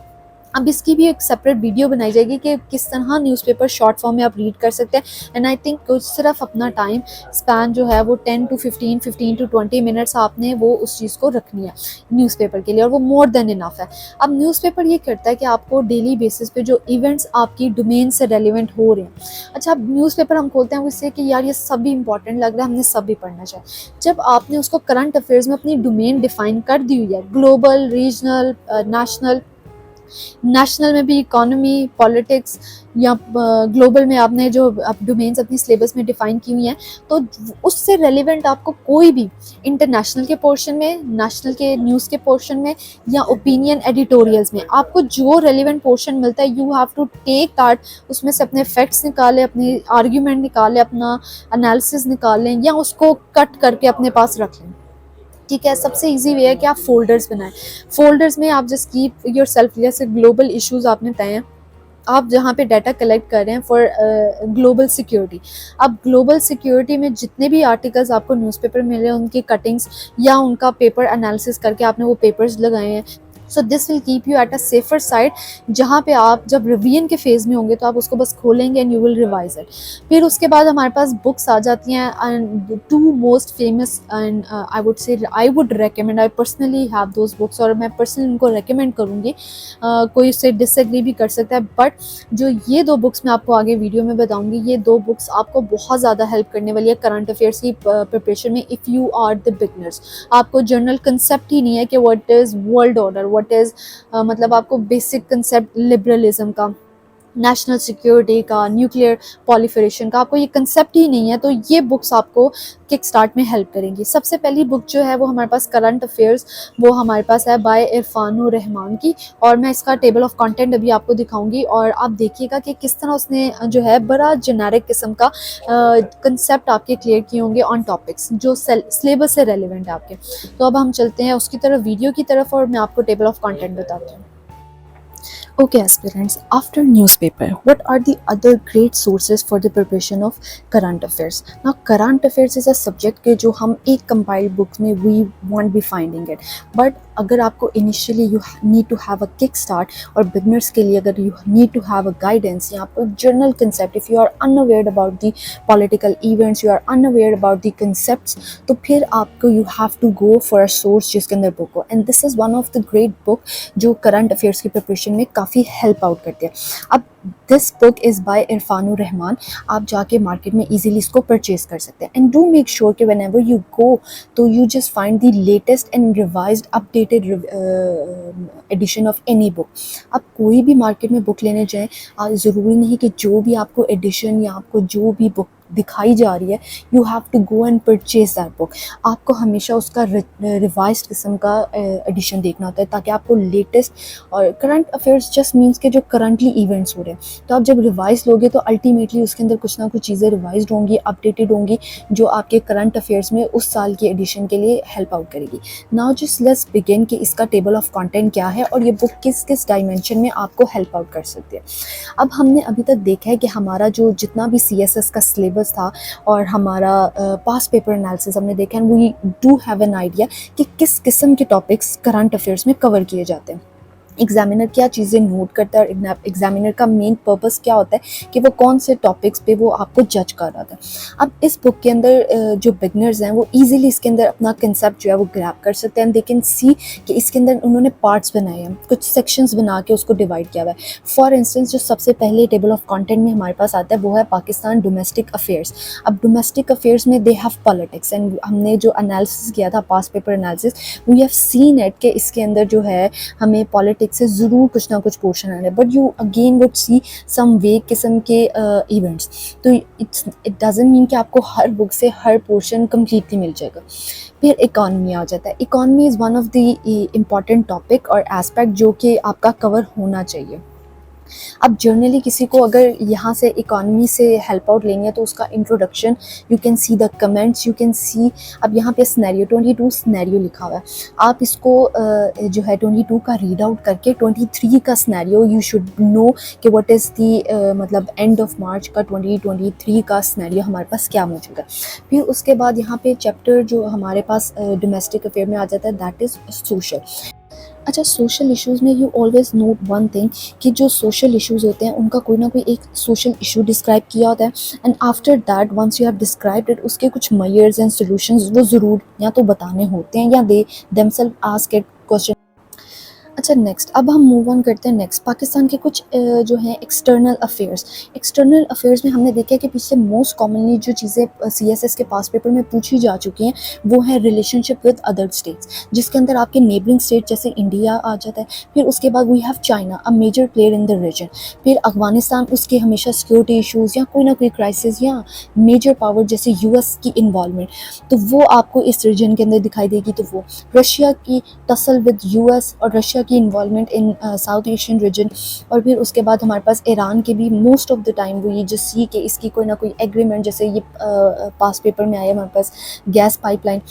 अब इसकी भी एक सेपरेट वीडियो बनाई जाएगी कि किस तरह न्यूज़पेपर शॉर्ट फॉर्म में आप रीड कर सकते हैं। एंड आई थिंक सिर्फ अपना टाइम स्पैन जो है वो 10 to 15 to 20 मिनट्स आपने वो उस चीज़ को रखनी है न्यूज़पेपर के लिए, और वो मोर देन इनफ है। अब न्यूज़पेपर ये करता है कि आपको डेली बेसिस पे जो इवेंट्स आपकी डोमेन से रेलिवेंट हो रहे हैं, अच्छा अब न्यूज़पेपर हम खोलते हैं वो इससे कि यार ये सब भी इंपॉर्टेंट लग रहा है, हमने सब भी पढ़ना चाहिए। जब आपने उसको करंट अफेयर्स में अपनी डोमेन डिफाइन कर दी हुई है, ग्लोबल, रीजनल, नेशनल में भी इकोनॉमी, पॉलिटिक्स, या ग्लोबल में आपने जो डोमेन्स अपनी सिलेबस में डिफाइन की हुई हैं, तो उससे रेलिवेंट आपको कोई भी इंटरनेशनल के पोर्शन में, नेशनल के न्यूज़ के पोर्शन में, या ओपिनियन एडिटोरियल्स में आपको जो रेलिवेंट पोर्शन मिलता है, you have to take that, उसमें से अपने फैक्ट्स निकालें, अपनी आर्ग्यूमेंट निकालें, अपना एनालिसिस निकालें, या उसको कट करके अपने पास रख लें। ठीक है, सबसे इजी वे है कि आप फोल्डर्स बनाएं। फोल्डर्स में आप जस्ट कीप योर सेल्फ, जैसे ग्लोबल इश्यूज आपने तय हैं, आप जहाँ पे डाटा कलेक्ट कर रहे हैं फॉर ग्लोबल सिक्योरिटी, अब ग्लोबल सिक्योरिटी में जितने भी आर्टिकल्स आपको न्यूज़पेपर मिल रहे हैं उनकी कटिंग्स या उनका पेपर एनालिसिस करके आपने वो पेपर्स लगाए हैं। So this will keep you eight a safer side, जहाँ पे आप जब रिवीजन के फेज़ में होंगे तो आप उसको बस खोलेंगे and you will revise it. फिर उसके बाद हमारे पास बुक्स आ जाती हैं, and 2 most famous and I would recommend, I personally have those books, और मैं पर्सनली उनको रेकमेंड करूँगी। कोई उससे डिसएग्री भी कर सकता है, बट जो ये 2 बुक्स मैं आपको आगे वीडियो में बताऊँगी, ये 2 बुक्स आपको बहुत ज़्यादा हेल्प करने वाली है करंट अफेयर्स की प्रिपरेशन में, if you are the beginners. आपको जनरल कंसेप्ट ही नहीं है कि what is world order, what is मतलब आपको बेसिक कंसेप्ट लिबरलिज्म का, नेशनल सिक्योरिटी का, न्यूक्लियर पॉलिफरेशन का, आपको ये कंसेप्ट ही नहीं है, तो ये बुक्स आपको किक स्टार्ट में हेल्प करेंगी। सबसे पहली बुक जो है वो हमारे पास करंट अफेयर्स, वो हमारे पास है बाय इरफानुर रहमान की, और मैं इसका टेबल ऑफ कंटेंट अभी आपको दिखाऊंगी, और आप देखिएगा कि किस तरह उसने जो है बड़ा जेनेरिक किस्म का कंसेप्ट आपके क्लियर किए होंगे ऑन टॉपिक्स जो सिलेबस से रेलिवेंट है आपके। तो अब हम चलते हैं उसकी तरफ, वीडियो की तरफ, और मैं आपको टेबल ऑफ कंटेंट बताती हूँ। Okay, aspirants, after newspaper, what are the other great sources for the preparation of current affairs? Now, current affairs is a subject के जो हम एक compiled books में we won't be finding it. But अगर आपको initially you need to have a kickstart और beginners के लिए अगर you need to have a guidance या आपको general concept, if you are unaware about the political events, you are unaware about the concepts, तो फिर आपको you have to go for a source जिसके अंदर book हो. And this is one of the great book जो current affairs की preparation में काफ़ी हेल्प आउट करते हैं. अब this book is by Irfanur Rahman. आप जाके मार्केट में इजीली इसको परचेज कर सकते हैं. एंड डू मेक श्योर कि व्हेन एवर यू गो तो you just find the latest and revised updated addition of any book. आप कोई भी मार्केट में बुक लेने जाएँ, ज़रूरी नहीं कि जो भी आपको एडिशन या आपको जो भी बुक दिखाई जा रही है you have to go and purchase that book. आपको हमेशा उसका रिवाइज्ड किस्म का एडिशन देखना होता है ताकि आपको लेटेस्ट और करंट अफेयर्स जस्ट मीन्स के जो करंटली इवेंट्स हो रहे हैं, तो आप जब रिवाइज लोगे तो अल्टीमेटली उसके अंदर कुछ ना कुछ चीज़ें रिवाइज्ड होंगी, अपडेटेड होंगी, जो आपके करंट अफेयर्स में उस साल के एडिशन के लिए हेल्प आउट करेगी. नाउ जस्ट लेट्स बिगिन कि इसका टेबल ऑफ कंटेंट क्या है और ये बुक किस किस डायमेंशन में आपको हेल्प आउट कर सकती है. अब हमने अभी तक देखा है कि हमारा जो जितना भी CSS का सिलेबस था और हमारा पास्ट पेपर एनालिसिस हमने देखा, and we do have an idea कि किस किस्म के टॉपिक्स करंट अफेयर्स में कवर किए जाते हैं. एग्जामिनर क्या चीज़ें नोट करता है और एग्जामिनर का मेन पर्पस क्या होता है कि वो कौन से टॉपिक्स पे वो आपको जज कर रहा था. अब इस बुक के अंदर जो बिगनर्स हैं वो इजीली इसके अंदर अपना कंसेप्ट जो है वो ग्रैब कर सकते हैं. दे कैन सी कि इसके अंदर उन्होंने पार्ट्स बनाए हैं, कुछ सेक्शंस बना के उसको डिवाइड किया हुआ है. फॉर इंस्टेंस जो सबसे पहले टेबल ऑफ कंटेंट में हमारे पास आता है वो है पाकिस्तान डोमेस्टिक अफेयर्स. अब डोमेस्टिक अफेयर्स में दे हैव पॉलिटिक्स, एंड हमने जो एनालिसिस किया था past paper analysis, we have seen it कि इसके अंदर जो है हमें पॉलिटिक्स से ज़रूर कुछ ना कुछ पोर्शन आ रहा है. But you again would see some vague किस्म के इवेंट्स. तो इट डजंट मीन कि आपको हर बुक से हर पोर्शन कम्प्लीटली मिल जाएगा. फिर इकॉनमी आ जाता है. Economy is one of the important topic और एस्पेक्ट जो कि आपका कवर होना चाहिए. अब जर्नली किसी को अगर यहाँ से इकॉनमी से हेल्प आउट लेंगे तो उसका introduction, you can see the comments, you can see. अब यहाँ पे स्नैरियो 22 स्नैरियो लिखा हुआ है. आप इसको जो है 22 का रीड आउट करके 23 का स्नैरियो यू शुड नो कि व्हाट इज़ दी मतलब एंड ऑफ मार्च का 2023 का स्नैरियो हमारे पास क्या मौजूद है. फिर उसके बाद यहाँ पे चैप्टर जो हमारे पास डोमेस्टिक अफेयर में आ जाता है दैट इज़ सोशल. अच्छा, सोशल इश्यूज़ में you always note one thing कि जो सोशल इश्यूज़ होते हैं उनका कोई ना कोई एक सोशल इशू डिस्क्राइब किया होता है, and after that once you have described it उसके कुछ मेजर्स एंड सॉल्यूशंस वो ज़रूर या तो बताने होते हैं या they themselves ask it question. अच्छा, नेक्स्ट अब हम मूव ऑन करते हैं नेक्स्ट पाकिस्तान के कुछ जो हैं एक्सटर्नल अफेयर्स. एक्सटर्नल अफेयर्स में हमने देखा है कि पीछे मोस्ट कॉमनली जो चीज़ें CSS के पास पेपर में पूछी जा चुकी हैं वो है रिलेशनशिप विद अदर स्टेट्स, जिसके अंदर आपके नेबरिंग स्टेट जैसे इंडिया आ जाता है. फिर उसके बाद we have China, a major player in the region. फिर अफगानिस्तान, उसके हमेशा सिक्योरिटी इशूज़ या कोई ना कोई क्राइसिस या मेजर पावर जैसे US की इन्वॉल्वमेंट, तो वो आपको इस रीजन के अंदर दिखाई देगी. तो वो रशिया की टसल विद US और रशिया की involvement in South Asian reason. और फिर उसके बाद हमारे पास ईरान के भी मोस्ट ऑफ द टाइम वो ये जो सी कि इसकी कोई ना कोई एग्रीमेंट, जैसे ये पास पेपर में आया हमारे पास गैस पाइपलाइन.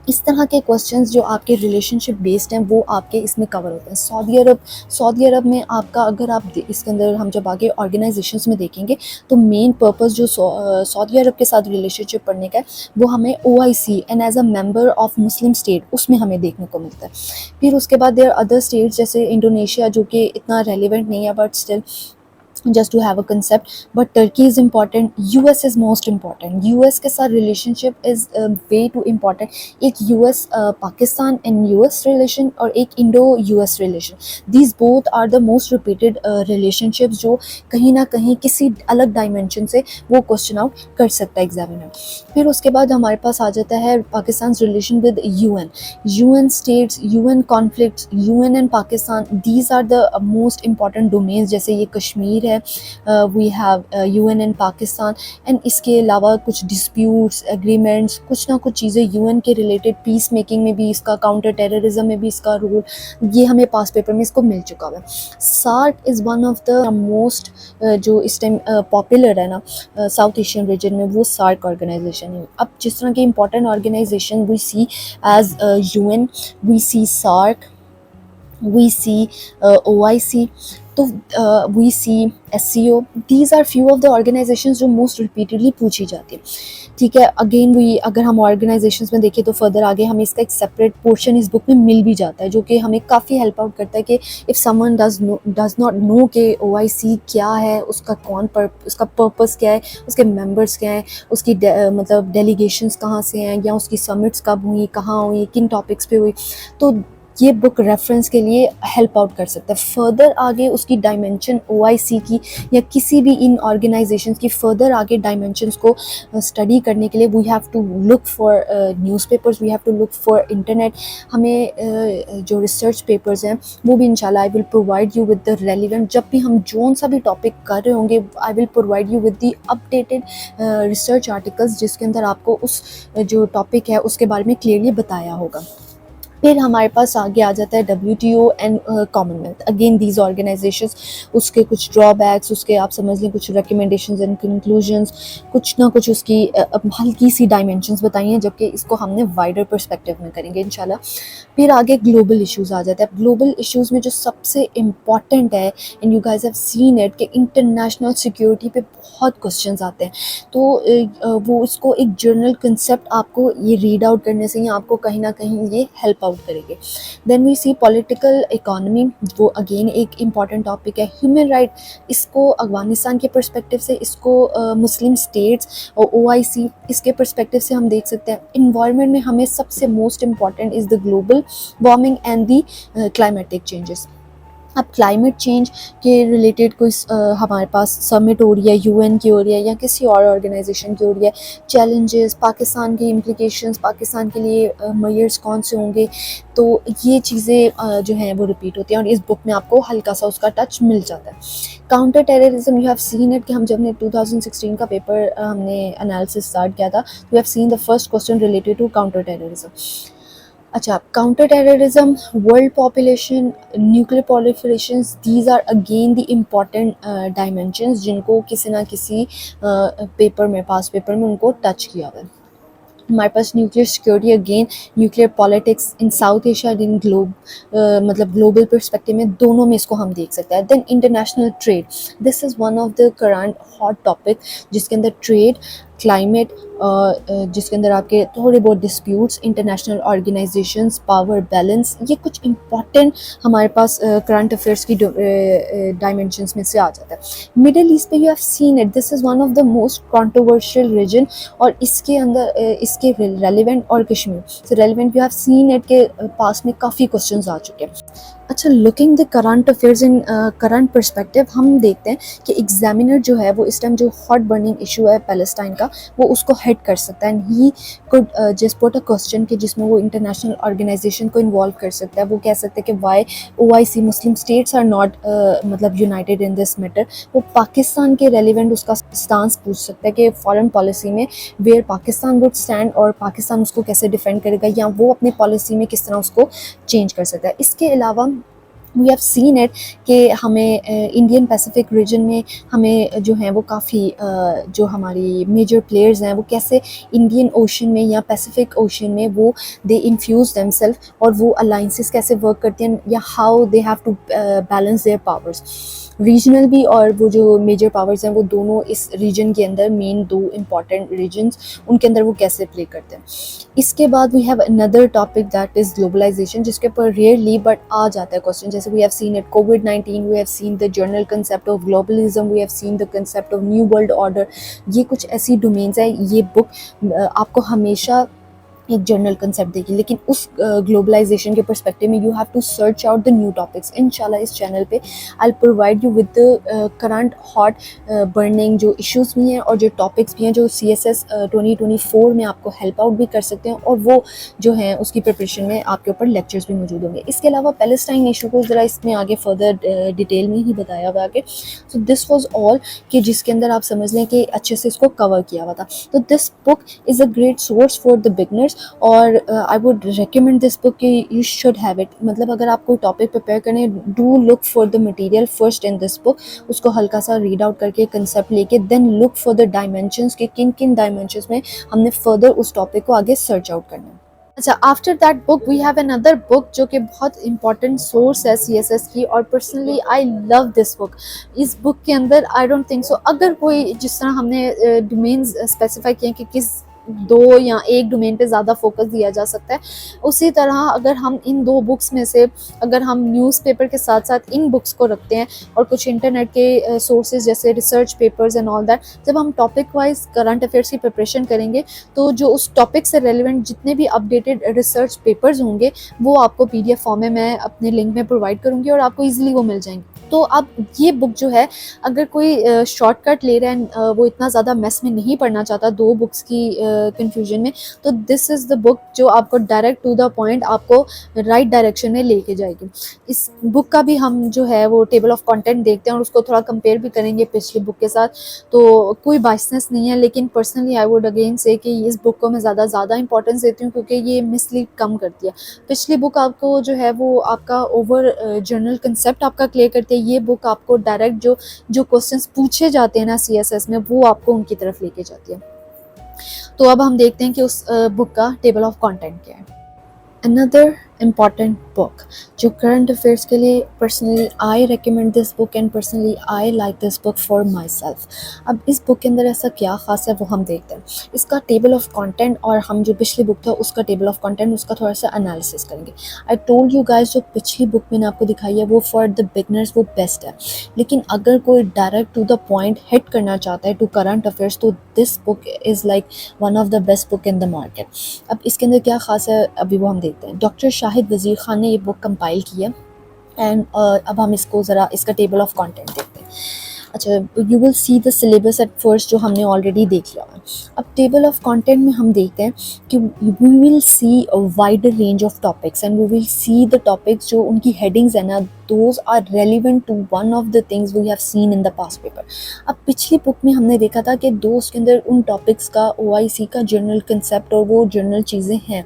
इस तरह के क्वेश्चंस जो आपके रिलेशनशिप बेस्ड हैं वो आपके इसमें कवर होते हैं. सऊदी अरब में आपका अगर आप इसके अंदर हम जब आगे ऑर्गेनाइजेशंस में देखेंगे तो मेन पर्पस जो सऊदी अरब के साथ रिलेशनशिप पढ़ने का है वो हमें OIC and as a member of Muslim state उसमें हमें देखने को मिलता है. फिर उसके बाद देयर अदर स्टेट्स जैसे इंडोनेशिया जो कि इतना रेलिवेंट नहीं है but still just to have a concept, but Turkey is important, US is most important. US के साथ relationship is way too important. एक US Pakistan and US relation और एक Indo-US relation, these both are the most repeated relationships जो कहीं ना कहीं किसी अलग dimension से वो question out कर सकता है examiner. फिर उसके बाद हमारे पास आ जाता है Pakistan relation with UN states, UN conflicts, UN and Pakistan, these are the most important domains. जैसे ये कश्मीर है, we have UN and Pakistan, and इसके अलावा कुछ डिस्प्यूट्स, एग्रीमेंट्स, कुछ ना कुछ चीज़ें UN के रिलेटेड, पीस मेकिंग में भी इसका, काउंटर टेररिज्म में भी इसका रोल, ये हमें पास पेपर में इसको मिल चुका है. SAARC is one of the most जो इस टाइम पॉपुलर है ना साउथ एशियन रीजन में, वो SAARC ऑर्गेनाइजेशन है. अब जिस तरह के important organisation we see as UN, we see SAARC, we see OIC, तो we see SEO. These are few of the organizations जो most repeatedly पूछी जाती है. ठीक है, अगेन वही अगर हम ऑर्गेनाइजेशंस में देखें तो फर्दर आगे हमें इसका एक सेपरेट पोर्शन इस बुक में मिल भी जाता है, जो कि हमें काफ़ी हेल्प आउट करता है कि if someone does not know कि OIC क्या है, उसका उसका पर्पस क्या है, उसके मेंबर्स क्या हैं, उसकी मतलब डेलीगेशंस कहाँ से हैं, या उसकी समिट्स कब हुई, कहाँ हुई, किन टॉपिक्स पे हुई, तो ये बुक रेफरेंस के लिए हेल्प आउट कर सकता है. फर्दर आगे उसकी डायमेंशन OIC की या किसी भी इन ऑर्गेनाइजेशंस की फर्दर आगे डायमेंशंस को स्टडी करने के लिए we have to look for newspapers, we have to look for internet. हमें जो रिसर्च पेपर्स हैं वो भी इंशाल्लाह I will provide you with the relevant, जब भी हम जोन सा भी टॉपिक कर रहे होंगे आई will provide you with the updated research articles, जिसके अंदर आपको उस जो टॉपिक है उसके बारे में क्लियरली बताया होगा. फिर हमारे पास आगे आ जाता है WTO and Commonwealth. Again these organisations, उसके कुछ ड्रॉबैक्स, उसके आप समझ लें कुछ रिकमेंडेशंस एंड कंक्लूजन्स, कुछ ना कुछ उसकी हल्की सी डायमेंशंस बताई हैं, जबकि इसको हमने वाइडर पर्सपेक्टिव में करेंगे इंशाल्लाह. फिर आगे ग्लोबल इश्यूज़ आ जाते हैं. ग्लोबल इश्यूज़ में जो सबसे इम्पॉर्टेंट है, and you guys have seen it, कि इंटरनेशनल सिक्योरिटी पे बहुत क्वेश्चंस आते हैं. तो वो इसको एक जर्नल कंसेप्ट आपको ये रीड आउट करने से ही आपको कहीं ना कहीं ये हेल्प आउट करेंगे. Then we see political economy, वो अगेन एक इम्पॉर्टेंट टॉपिक है. ह्यूमन राइट, इसको अफगानिस्तान के पर्सपेक्टिव से, इसको मुस्लिम स्टेट्स और OIC इसके पर्सपेक्टिव से हम देख सकते हैं. इन्वायरमेंट में हमें सबसे most important is the global warming and the climatic changes. अब क्लाइमेट चेंज के रिलेटेड कोई हमारे पास समिट हो रही है, UN की हो रही है या किसी और ऑर्गेनाइजेशन की हो रही है, चैलेंजेस, पाकिस्तान की इम्प्लिकेशंस, पाकिस्तान के लिए मेजर्स कौन से होंगे, तो ये चीज़ें जो हैं वो रिपीट होती हैं और इस बुक में आपको हल्का सा उसका टच मिल जाता है. Counter terrorism, you have seen it, कि हम जब ने 2016 का पेपर हमने एनालिसिस स्टार्ट किया था, you have seen the first question related to counter terrorism. अच्छा, counter terrorism, world population, nuclear proliferations, these are again the important dimensions जिनको किसी ना किसी पेपर में, पास पेपर में उनको टच किया हुआ है. हमारे पास nuclear security, again nuclear politics in south Asia, in globe, मतलब ग्लोबल पर्सपेक्टिव में दोनों में इसको हम देख सकते हैं. Then international trade, this is one of the current hot topic, जिसके अंदर ट्रेड, क्लाइमेट, जिसके अंदर आपके थोड़े बहुत disputes, international organisations, power balance, ये कुछ इंपॉर्टेंट हमारे पास करंट अफेयर्स की डायमेंशंस में से आ जाता है. मिडिल ईस्ट पे you have seen it, this is one of the most controversial region, और इसके अंदर इसके रेलिवेंट, और कश्मीर से relevant you have seen it के पास में काफ़ी क्वेश्चंस आ चुके हैं. अच्छा, looking the current affairs in current perspective, हम देखते हैं कि एग्जामिनर जो है वो इस टाइम जो हॉट बर्निंग इशू है पैलेस्टाइन का, वो उसको हिट कर सकता है. And he could just put a question कि जिसमें वो इंटरनेशनल ऑर्गेनाइजेशन को इन्वॉल्व कर सकता है. वो कह सकते हैं कि why OIC Muslim states are not मतलब यूनाइटेड इन दिस मैटर. वो पाकिस्तान के रेलिवेंट उसका स्टांस पूछ सकता है कि फॉरेन पॉलिसी में वेयर पाकिस्तान वुड स्टैंड, और पाकिस्तान उसको कैसे डिफेंड करेगा, या वो अपनी पॉलिसी में किस तरह उसको चेंज कर सकता है. इसके अलावा वी हैव सीन इट कि हमें इंडियन पैसिफिक रीजन में हमें जो है वो काफ़ी जो हमारी मेजर प्लेयर्स हैं वो कैसे इंडियन ओशन में या पैसिफिक ओशन में वो दे इन्फ्यूज़ देमसेल्फ, और वो अलाइंसेस कैसे वर्क करती हैं, या how they have to balance their powers. Regional भी और वो जो मेजर पावर्स हैं वो दोनों इस रीजन के अंदर, मेन दो इम्पॉर्टेंट रीजन्स, उनके अंदर वो कैसे प्ले करते हैं. इसके बाद we have another topic that is globalisation, जिसके ऊपर रेयरली बट आ जाता है क्वेश्चन. जैसे वी हैव सीन इट कोविड-19, we have seen the general concept of globalism, we have seen the concept of new world order. ये कुछ ऐसी डोमेन्स है, ये बुक आपको हमेशा एक जर्नल कंसेप्ट देगी, लेकिन उस ग्लोबलाइजेशन के पर्सपेक्टिव में you have to search out the new topics. इंशाल्लाह इस चैनल पे I will provide you with the current hot burning जो इश्यूज़ भी हैं और जो टॉपिक्स भी हैं, जो CSS 2024 में आपको हेल्प आउट भी कर सकते हैं, और वो जो हैं उसकी प्रिपरेशन में आपके ऊपर लेक्चर्स भी मौजूद होंगे. इसके अलावा पैलेस्टाइन इशू को ज़रा इसमें आगे फर्दर डिटेल में ही बताया हुआ आगे. सो दिस वॉज ऑल, कि जिसके अंदर आप समझ लें कि अच्छे से इसको कवर किया हुआ था. तो this book is a great source for the beginners, और I would recommend this book कि यू शुड हैव इट. मतलब अगर आप कोई टॉपिक प्रिपेयर करें, do look for the material first in this book, उसको हल्का सा रीड आउट करके कंसेप्ट लेके then look for the dimensions, कि किन किन डायमेंशंस में हमने फर्दर उस टॉपिक को आगे सर्च आउट करना है. अच्छा, after that book we have another book जो कि बहुत इंपॉर्टेंट सोर्स है सीएसएस की, और personally I love this book. इस बुक के अंदर आई डोंट थिंक सो, अगर कोई, जिस तरह हमने डोमेन्स स्पेसिफाई किए कि किस दो या एक डोमेन पे ज़्यादा फोकस दिया जा सकता है, उसी तरह अगर हम इन दो बुक्स में से, अगर हम न्यूज़पेपर के साथ साथ इन बुक्स को रखते हैं और कुछ इंटरनेट के सोर्सेज जैसे research papers and all that, जब हम टॉपिक वाइज करंट अफेयर्स की प्रिपरेशन करेंगे तो जो उस टॉपिक से रेलिवेंट जितने भी अपडेटेड रिसर्च पेपर्स होंगे वो आपको पीडीएफ फॉर्म में मैं अपने लिंक में प्रोवाइड करूँगी और आपको ईजिली वो मिल जाएंगे। तो अब ये बुक जो है, अगर कोई शॉर्टकट ले रहा है, वो इतना ज़्यादा मेस में नहीं पढ़ना चाहता दो बुक्स की कन्फ्यूजन में, तो दिस इज़ द बुक जो आपको डायरेक्ट टू द पॉइंट आपको राइट डायरेक्शन में लेके जाएगी। इस बुक का भी हम जो है वो टेबल ऑफ कंटेंट देखते हैं और उसको थोड़ा कंपेयर भी करेंगे पिछली बुक के साथ। तो कोई बायसनेस नहीं है, लेकिन पर्सनली आई वुड अगेन से कि इस बुक को मैं ज़्यादा इंपॉर्टेंस देती हूँ क्योंकि ये मिसलीड कम करती है। पिछली बुक आपको जो है वो आपका ओवर जनरल कंसेप्ट आपका क्लियर करती है। ये बुक आपको डायरेक्ट जो जो क्वेश्चंस पूछे जाते हैं ना सीएसएस में, वो आपको उनकी तरफ लेके जाती है। तो अब हम देखते हैं कि उस बुक का टेबल ऑफ कंटेंट क्या है। अनदर इम्पॉर्टेंट बुक जो करंट अफेयर्स के लिए, personally I recommend this book and personally I like this book for my self. अब इस बुक के अंदर ऐसा क्या ख़ास है वो हम देखते हैं। इसका टेबल ऑफ कंटेंट और हम जो पिछली बुक था उसका टेबल ऑफ कंटेंट, उसका थोड़ा सा एनालिसिस करेंगे। आई टोल्ड यू गाइस, जो पिछली बुक मैंने आपको दिखाई है वो फॉर द बिगनर्स वो बेस्ट है, लेकिन अगर कोई direct to the point hit करना चाहता है टू करंट अफेयर्स, तो this book is like one of the best book in the market. अब इसके अंदर क्या ख़ास है अभी वो हम देखते हैं। डॉक्टर शाहिद वज़ीर ख़ान ने ये बुक कंपाइल की है एंड अब हम इसको ज़रा इसका टेबल ऑफ कंटेंट देखते हैं। अच्छा, you will see the syllabus at first जो हमने ऑलरेडी देख लिया है। अब टेबल ऑफ कंटेंट में हम देखते हैं कि we will see a wider range of topics and we will see the topics जो उनकी हेडिंग्स है ना, those are relevant to one of the things we have seen in the past paper. अब पिछली बुक में हमने देखा था कि दो उसके अंदर उन टॉपिक्स का ओआईसी का जनरल कंसेप्ट और वो जनरल चीज़ें हैं,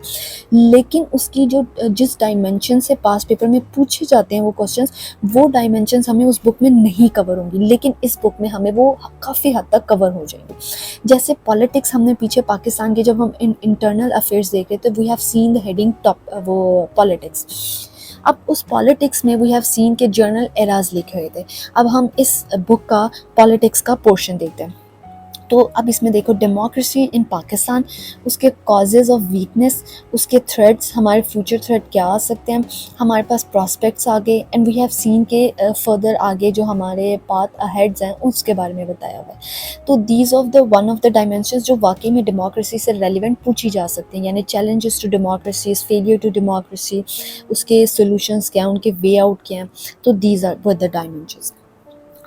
लेकिन उसकी जो जिस डायमेंशन से पास्ट पेपर में पूछे जाते हैं वो क्वेश्चंस, वो डायमेंशंस हमें उस बुक में नहीं कवर होंगी, लेकिन इस बुक में हमें वो काफ़ी हद तक कवर हो जाएंगे। जैसे पॉलिटिक्स हमने पीछे पाकिस्तान के जब हम इंटरनल अफेयर्स देख रहे थे, we have seen the heading top वो पॉलिटिक्स। अब उस पॉलिटिक्स में वी हैव सीन के जर्नल एराज लिखे हुए थे। अब हम इस बुक का पॉलिटिक्स का पोर्शन देखते हैं। तो अब इसमें देखो, डेमोक्रेसी इन पाकिस्तान, उसके कॉजेज़ ऑफ वीकनेस, उसके थ्रेड्स, हमारे फ्यूचर थ्रेड क्या आ सकते हैं, हमारे पास प्रॉस्पेक्ट्स आगे, एंड वी हैव सीन के फर्दर आगे जो हमारे पाथ अहेड्स हैं उसके बारे में बताया हुआ है। तो these of the one of the dimensions जो वाकई में डेमोक्रेसी से रेलिवेंट पूछी जा सकती हैं, यानी challenges to democracy, failure to democracy, उसके सोल्यूशंस क्या हैं, उनके वे आउट क्या हैं। तो these are where the dimensions.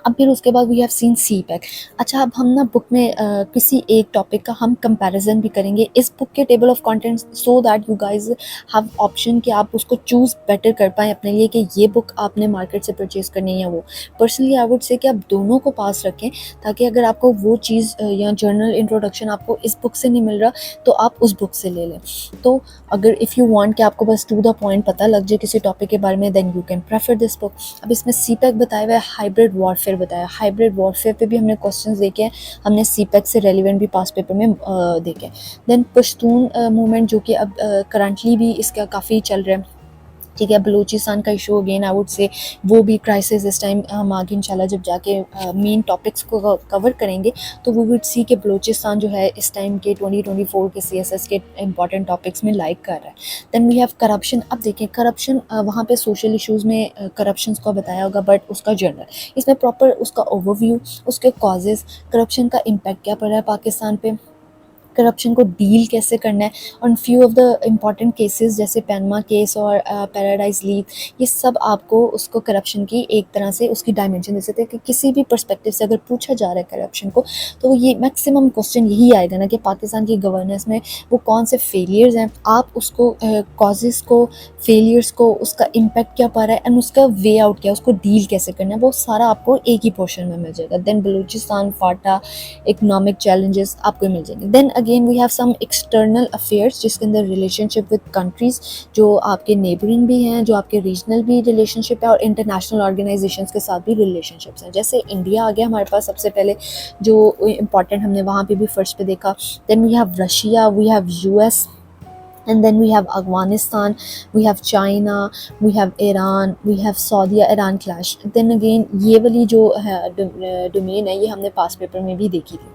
अब फिर उसके बाद we have seen CPEC. अच्छा, अब हम ना बुक में किसी एक टॉपिक का हम कंपैरिजन भी करेंगे इस बुक के table of contents, so that you guys have option कि आप उसको चूज़ बेटर कर पाएँ अपने लिए कि ये बुक आपने मार्केट से परचेज़ करनी है या वो। पर्सनली आई वुड से कि आप दोनों को पास रखें, ताकि अगर आपको वो चीज़ या जर्नल इंट्रोडक्शन आपको इस बुक से नहीं मिल रहा तो आप उस बुक से ले लें। तो अगर इफ़ यू वांट कि आपको बस टू द पॉइंट पता लग जाए किसी टॉपिक के बारे में, then you can prefer this book. अब इसमें सी पैक बताया हुआ है, हाइब्रिड वॉरफेयर बताया। हाइब्रिड वॉरफेयर पे भी हमने क्वेश्चंस देखे हैं, हमने सीपैक से रेलिवेंट भी पास्ट पेपर में देखे। देन पश्तून मूवमेंट जो कि अब करंटली भी इसका काफ़ी चल रहा है, ठीक है। बलूचिस्तान का issue again I would say वो भी क्राइसिस इस टाइम हम आगे इंशाल्लाह जब जाके मेन टॉपिक्स को कवर करेंगे तो वी वुड सी कि बलूचिस्तान जो है इस टाइम के 2024 के सीएसएस के इंपॉर्टेंट टॉपिक्स में लाइक कर रहा है। Then we have corruption. अब देखें करप्शन, वहाँ पे सोशल इश्यूज़ में करप्शन को बताया होगा, बट उसका जर्नल, इसमें प्रॉपर उसका ओवरव्यू, उसके कॉजेज़, करप्शन का इम्पैक्ट क्या पड़ रहा है पाकिस्तान पे, करप्शन को डील कैसे करना है, और few of the important cases जैसे पैनमा केस और पैराडाइज लीग, ये सब आपको उसको करप्शन की एक तरह से उसकी डायमेंशन दे सकते हैं कि किसी भी पर्सपेक्टिव से अगर पूछा जा रहा है करप्शन को, तो ये मैक्सिमम क्वेश्चन यही आएगा ना कि पाकिस्तान की गवर्नेंस में वो कौन से फेलियर्स हैं, आप उसको कॉजेज़ को, फेलियर्स को, उसका इम्पैक्ट क्या पा रहा है एंड उसका वे आउट क्या है, उसको डील कैसे करना है, वो सारा आपको एक ही पोर्शन में मिल जाएगा। Then Balochistan, FATA, economic challenges आपको मिल जाएंगे। Then again we have some external affairs जिसके अंदर रिलेशनशिप विद कंट्रीज़ जो आपके नेबरिंग भी हैं, जो आपके रीजनल भी रिलेशनशिप है, और इंटरनेशनल ऑर्गेनाइजेशंस के साथ भी रिलेशनशिप्स हैं। जैसे इंडिया आ गया हमारे पास सबसे पहले, जो इम्पॉर्टेंट हमने वहाँ पे भी फर्स्ट पे देखा। Then we have Russia, we have US, and then we have Afghanistan, we have China, we have Iran, we have Saudi Iran clash. Then again ये वाली जो है डोमेन है ये हमने पास पेपर में भी देखी थी,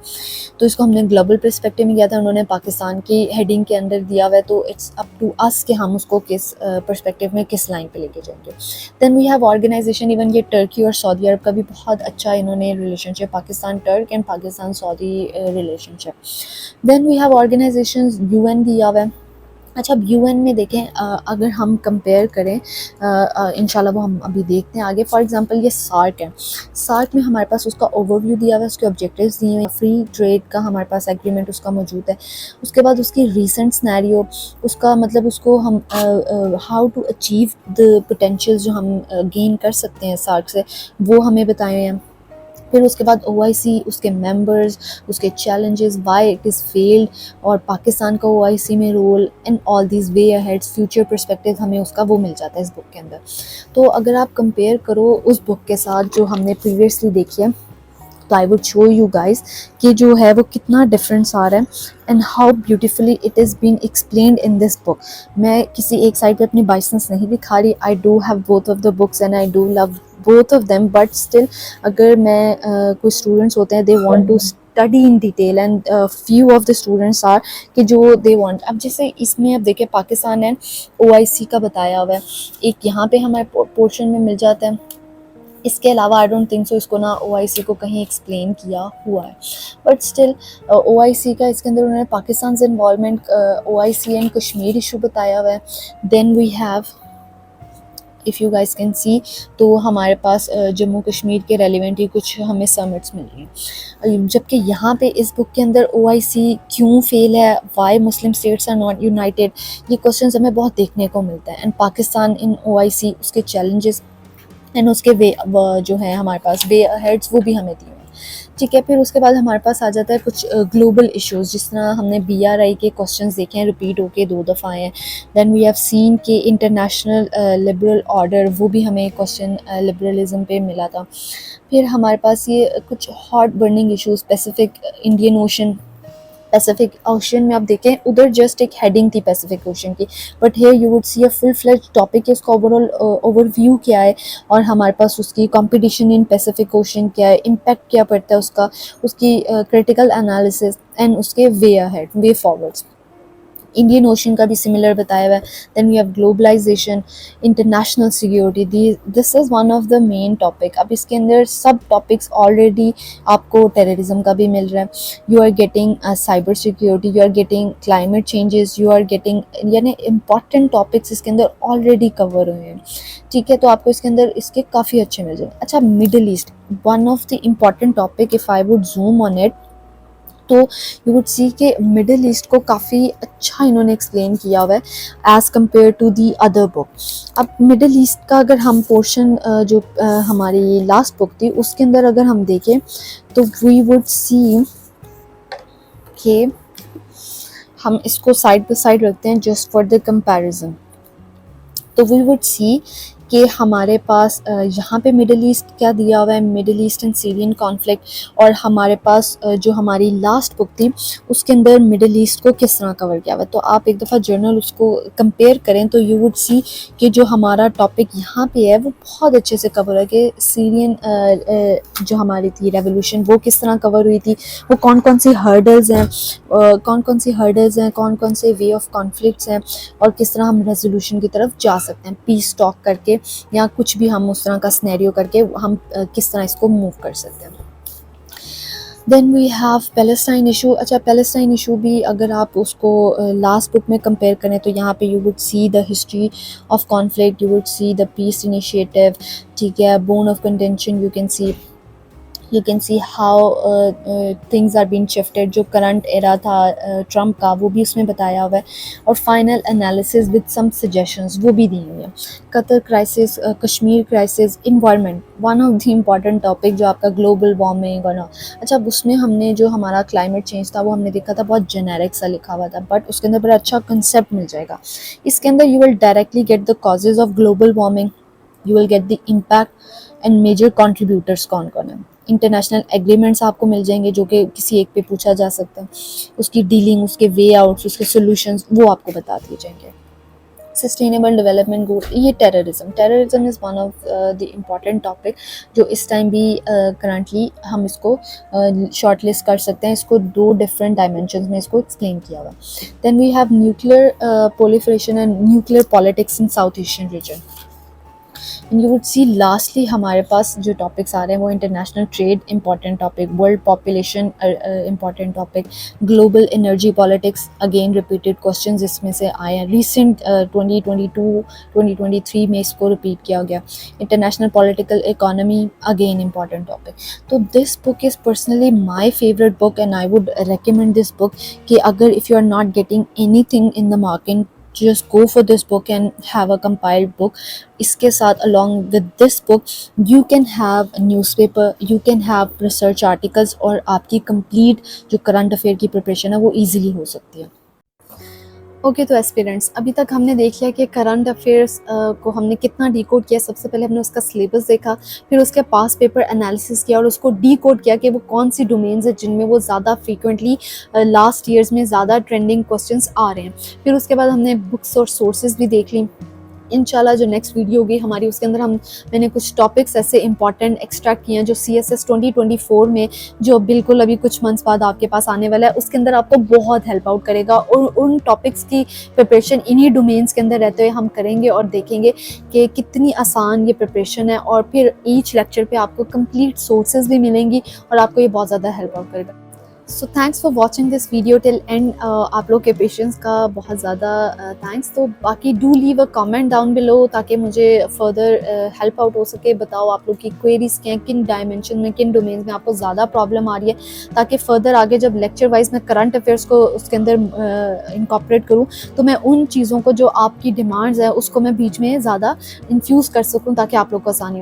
तो इसको हमने ग्लोबल पर्सपेक्टिव में किया था, उन्होंने पाकिस्तान की हेडिंग के अंदर दिया हुआ है, तो इट्स अप टू अस कि हम उसको किस पर्सपेक्टिव में किस लाइन पे लेके जाएंगे. Then we have organisation, even ये टर्की और सऊदी अरब का भी बहुत अच्छा इन्होंने relationship, Pakistan Turk and Pakistan Saudi relationship. Then we have organisation, UN दिया हुआ है. अच्छा, अब यूएन में देखें, अगर हम कंपेयर करें, इंशाल्लाह वो हम अभी देखते हैं आगे. फॉर एग्जांपल ये सार्क है, सार्क में हमारे पास उसका ओवरव्यू दिया हुआ है, उसके ऑब्जेक्टिव्स दिए हुए हैं, फ्री ट्रेड का हमारे पास एग्रीमेंट उसका मौजूद है. उसके बाद उसकी रीसेंट सिनेरियो, उसका मतलब उसको हम how to achieve the potential जो हम गेन कर सकते हैं सार्क से, वो हमें बताए हुए हैं. फिर उसके बाद OIC, उसके मेंबर्स, उसके challenges, why it is failed, और पाकिस्तान का OIC में role, and all these way aheads future perspective, हमें उसका वो मिल जाता है इस बुक के अंदर. तो अगर आप कंपेयर करो उस बुक के साथ जो हमने प्रीवियसली देखी है, तो I would show you guys कि जो है वो कितना डिफरेंस आ रहा है, and how beautifully it is been explained in this book. मैं किसी एक साइड पे अपनी बाइसनेस नहीं दिखा रही, I do have both of the books and I do love both of them, but still अगर मैं कुछ स्टूडेंट्स होते हैं, they want to study in detail, and few of the students are कि जो they want. अब जैसे इसमें अब देखिए पाकिस्तान है, OIC का बताया हुआ है, एक यहाँ पे हमारे पोर्शन में मिल जाता है. इसके अलावा आई डोंट थिंक सो इसको ना OIC को कहीं एक्सप्लेन किया हुआ है, बट स्टिल OIC का इसके अंदर उन्होंने पाकिस्तान से involvement, OIC and Kashmir issue बताया हुआ है. Then we have, if you guys can see, तो हमारे पास जम्मू कश्मीर के रेलिवेंट ही कुछ हमें समिट्स मिल रही हैं, जबकि यहाँ पे इस बुक के अंदर OIC क्यों फेल है, why Muslim states are not united, ये क्वेश्चंस हमें बहुत देखने को मिलता है. एंड पाकिस्तान इन OIC, उसके चैलेंजेस एंड उसके वे जो है हमारे पास वे हेड्स, वो भी हमें दिए हैं. ठीक है, फिर उसके बाद हमारे पास आ जाता है कुछ ग्लोबल इश्यूज, जिस तरह हमने BRI के क्वेश्चंस देखे हैं, रिपीट होके 2 दफ़ा आए हैं. देन वी हैव सीन के इंटरनेशनल लिबरल ऑर्डर, वो भी हमें क्वेश्चन लिबरलिज्म पे मिला था. फिर हमारे पास ये कुछ hot burning issues, Pacific Indian Ocean, Pacific Ocean में आप देखें उधर जस्ट एक हेडिंग थी पैसिफिक ओशन की, but here you would see a full fledge topic है, उसका ओवरऑल ओवरव्यू क्या है, और हमारे पास उसकी कंपटीशन इन पैसिफिक ओशन क्या है, इम्पैक्ट क्या पड़ता है उसका, उसकी क्रिटिकल एनालिसिस एंड उसके way ahead, way forwards. Indian Ocean का भी सिमिलर बताया हुआ है. Then we have globalisation, international security, this is one of the main topic. अब इसके अंदर सब टॉपिक्स ऑलरेडी आपको टेररिज्म का भी मिल रहा है, you are getting cyber security, you are getting climate changes, you are getting, यानी इंपॉर्टेंट टॉपिक्स इसके अंदर ऑलरेडी कवर हुए हैं. ठीक है, तो आपको इसके अंदर इसके काफ़ी अच्छे मिल जाएंगे. अच्छा, middle east, one of the important topic, if I would zoom on it, तो यू वुड सी कि मिडल ईस्ट को काफ़ी अच्छा इन्होंने एक्सप्लेन किया हुआ है as compare to the other book. अब मिडल ईस्ट का अगर हम पोर्शन जो हमारी लास्ट बुक थी उसके अंदर अगर हम देखें, तो वी वुड सी कि हम इसको साइड बाय साइड रखते हैं जस्ट फॉर द कंपैरिजन. तो वी वुड सी कि हमारे पास यहाँ पे मिडल ईस्ट क्या दिया हुआ है, middle east and Syrian conflict, और हमारे पास जो हमारी लास्ट बुक थी उसके अंदर मिडल ईस्ट को किस तरह कवर किया हुआ है. तो आप एक दफ़ा जर्नल उसको कंपेयर करें तो यू वुड सी कि जो हमारा टॉपिक यहाँ पे है वो बहुत अच्छे से कवर है, कि सीरियन जो हमारी थी रेवोल्यूशन वो किस तरह कवर हुई थी, वो कौन कौन सी हर्डल्स हैं, कौन कौन से वे ऑफ कॉन्फ्लिक्ट्स हैं, और किस तरह हम रेजोल्यूशन की तरफ जा सकते हैं, पीस टॉक करके या कुछ भी हम उस तरह का स्नैरियो करके हम किस तरह इसको मूव कर सकते हैं. Then we have Palestine issue. अच्छा, पैलेस्टाइन इशू भी अगर आप उसको लास्ट बुक में कंपेयर करें तो यहाँ पे you would see the history of conflict, you would see the peace initiative. ठीक है, bone of contention, you can see how things are being shifted. जो करंट एरा था ट्रम्प का वो भी उसमें बताया हुआ है, और final analysis with some suggestions वो भी दी हुई है. Qatar crisis, Kashmir crisis, environment, one of the important topic जो आपका ग्लोबल वार्मिंग और. अच्छा, उसमें हमने जो हमारा क्लाइमेट चेंज था वो हमने देखा था बहुत जेनेरिक सा लिखा हुआ था, बट उसके अंदर बड़ा अच्छा कंसेप्ट मिल जाएगा. इसके अंदर you will directly get the causes of global warming, you will get the impact and major contributors कौन कौन है. इंटरनेशनल एग्रीमेंट्स आपको मिल जाएंगे जो कि किसी एक पे पूछा जा सकता है, उसकी डीलिंग, उसके वे आउट्स, उसके सॉल्यूशंस वो आपको बता दिए जाएंगे। सस्टेनेबल डेवलपमेंट गोल, ये terrorism is one of the important topic जो इस टाइम भी करंटली हम इसको शॉर्ट लिस्ट कर सकते हैं। इसको 2 डिफरेंट डायमेंशंस में इसको एक्सप्लेन किया हुआ। Then we have nuclear proliferation and nuclear politics in South Asian region. And you would see lastly हमारे पास जो टॉपिक्स आ रहे हैं वो international trade important topic, world population important topic, global energy politics again repeated questions इसमें से आए हैं। रिसेंट 2022-2023 में इसको रिपीट किया गया। International political economy again important topic. तो this book is personally my favourite book and I would recommend this book कि अगर if you are not getting anything in the market, just go for this book and have a compiled book. इसके साथ along with this book you can have a newspaper, you can have research articles और आपकी complete जो current affair की preparation है वो easily हो सकती है। ओके तो एस्पिरेंट्स, अभी तक हमने देख लिया कि करंट अफेयर्स को हमने कितना डीकोड किया। सबसे पहले हमने उसका सिलेबस देखा, फिर उसके पास पेपर एनालिसिस किया और उसको डीकोड किया कि वो कौन सी डोमेन्स है जिनमें वो ज़्यादा फ्रीक्वेंटली लास्ट ईयर्स में ज़्यादा ट्रेंडिंग क्वेश्चंस आ रहे हैं। फिर उसके बाद हमने बुक्स और सोर्सेज भी देख ली। इंशाल्लाह जो नेक्स्ट वीडियो होगी हमारी उसके अंदर मैंने कुछ टॉपिक्स ऐसे इंपॉर्टेंट एक्सट्रैक्ट किए हैं जो CSS 2024 में जो बिल्कुल अभी कुछ मंथ्स बाद आपके पास आने वाला है उसके अंदर आपको बहुत हेल्प आउट करेगा। और उन टॉपिक्स की प्रिपरेशन इन्हीं डोमेन्स के अंदर रहते हुए हम करेंगे और देखेंगे कि कितनी आसान ये प्रिपरेशन है। और फिर ईच लेक्चर पे आपको कंप्लीट सोर्सेज भी मिलेंगी और आपको ये बहुत ज़्यादा हेल्प आउट करेगा। So thanks for watching this video till and. आप लोग के पेशेंस का बहुत ज़्यादा थैंक्स। तो बाकी do leave a comment down below ताकि मुझे फर्दर हेल्प आउट हो सके। बताओ आप लोग की क्वेरीज क्या हैं, किन डायमेंशन में, किन डोमेन्स में आपको ज़्यादा प्रॉब्लम आ रही है, ताकि फर्दर आगे जब लेक्चर वाइज मैं करंट अफेयर्स को उसके अंदर इनकॉर्पोरेट करूँ तो मैं उन चीज़ों को जो आपकी डिमांड्स है उसको मैं बीच में ज़्यादा इन्फ्यूज़ कर सकूँ ताकि आप लोग को आसानी हो।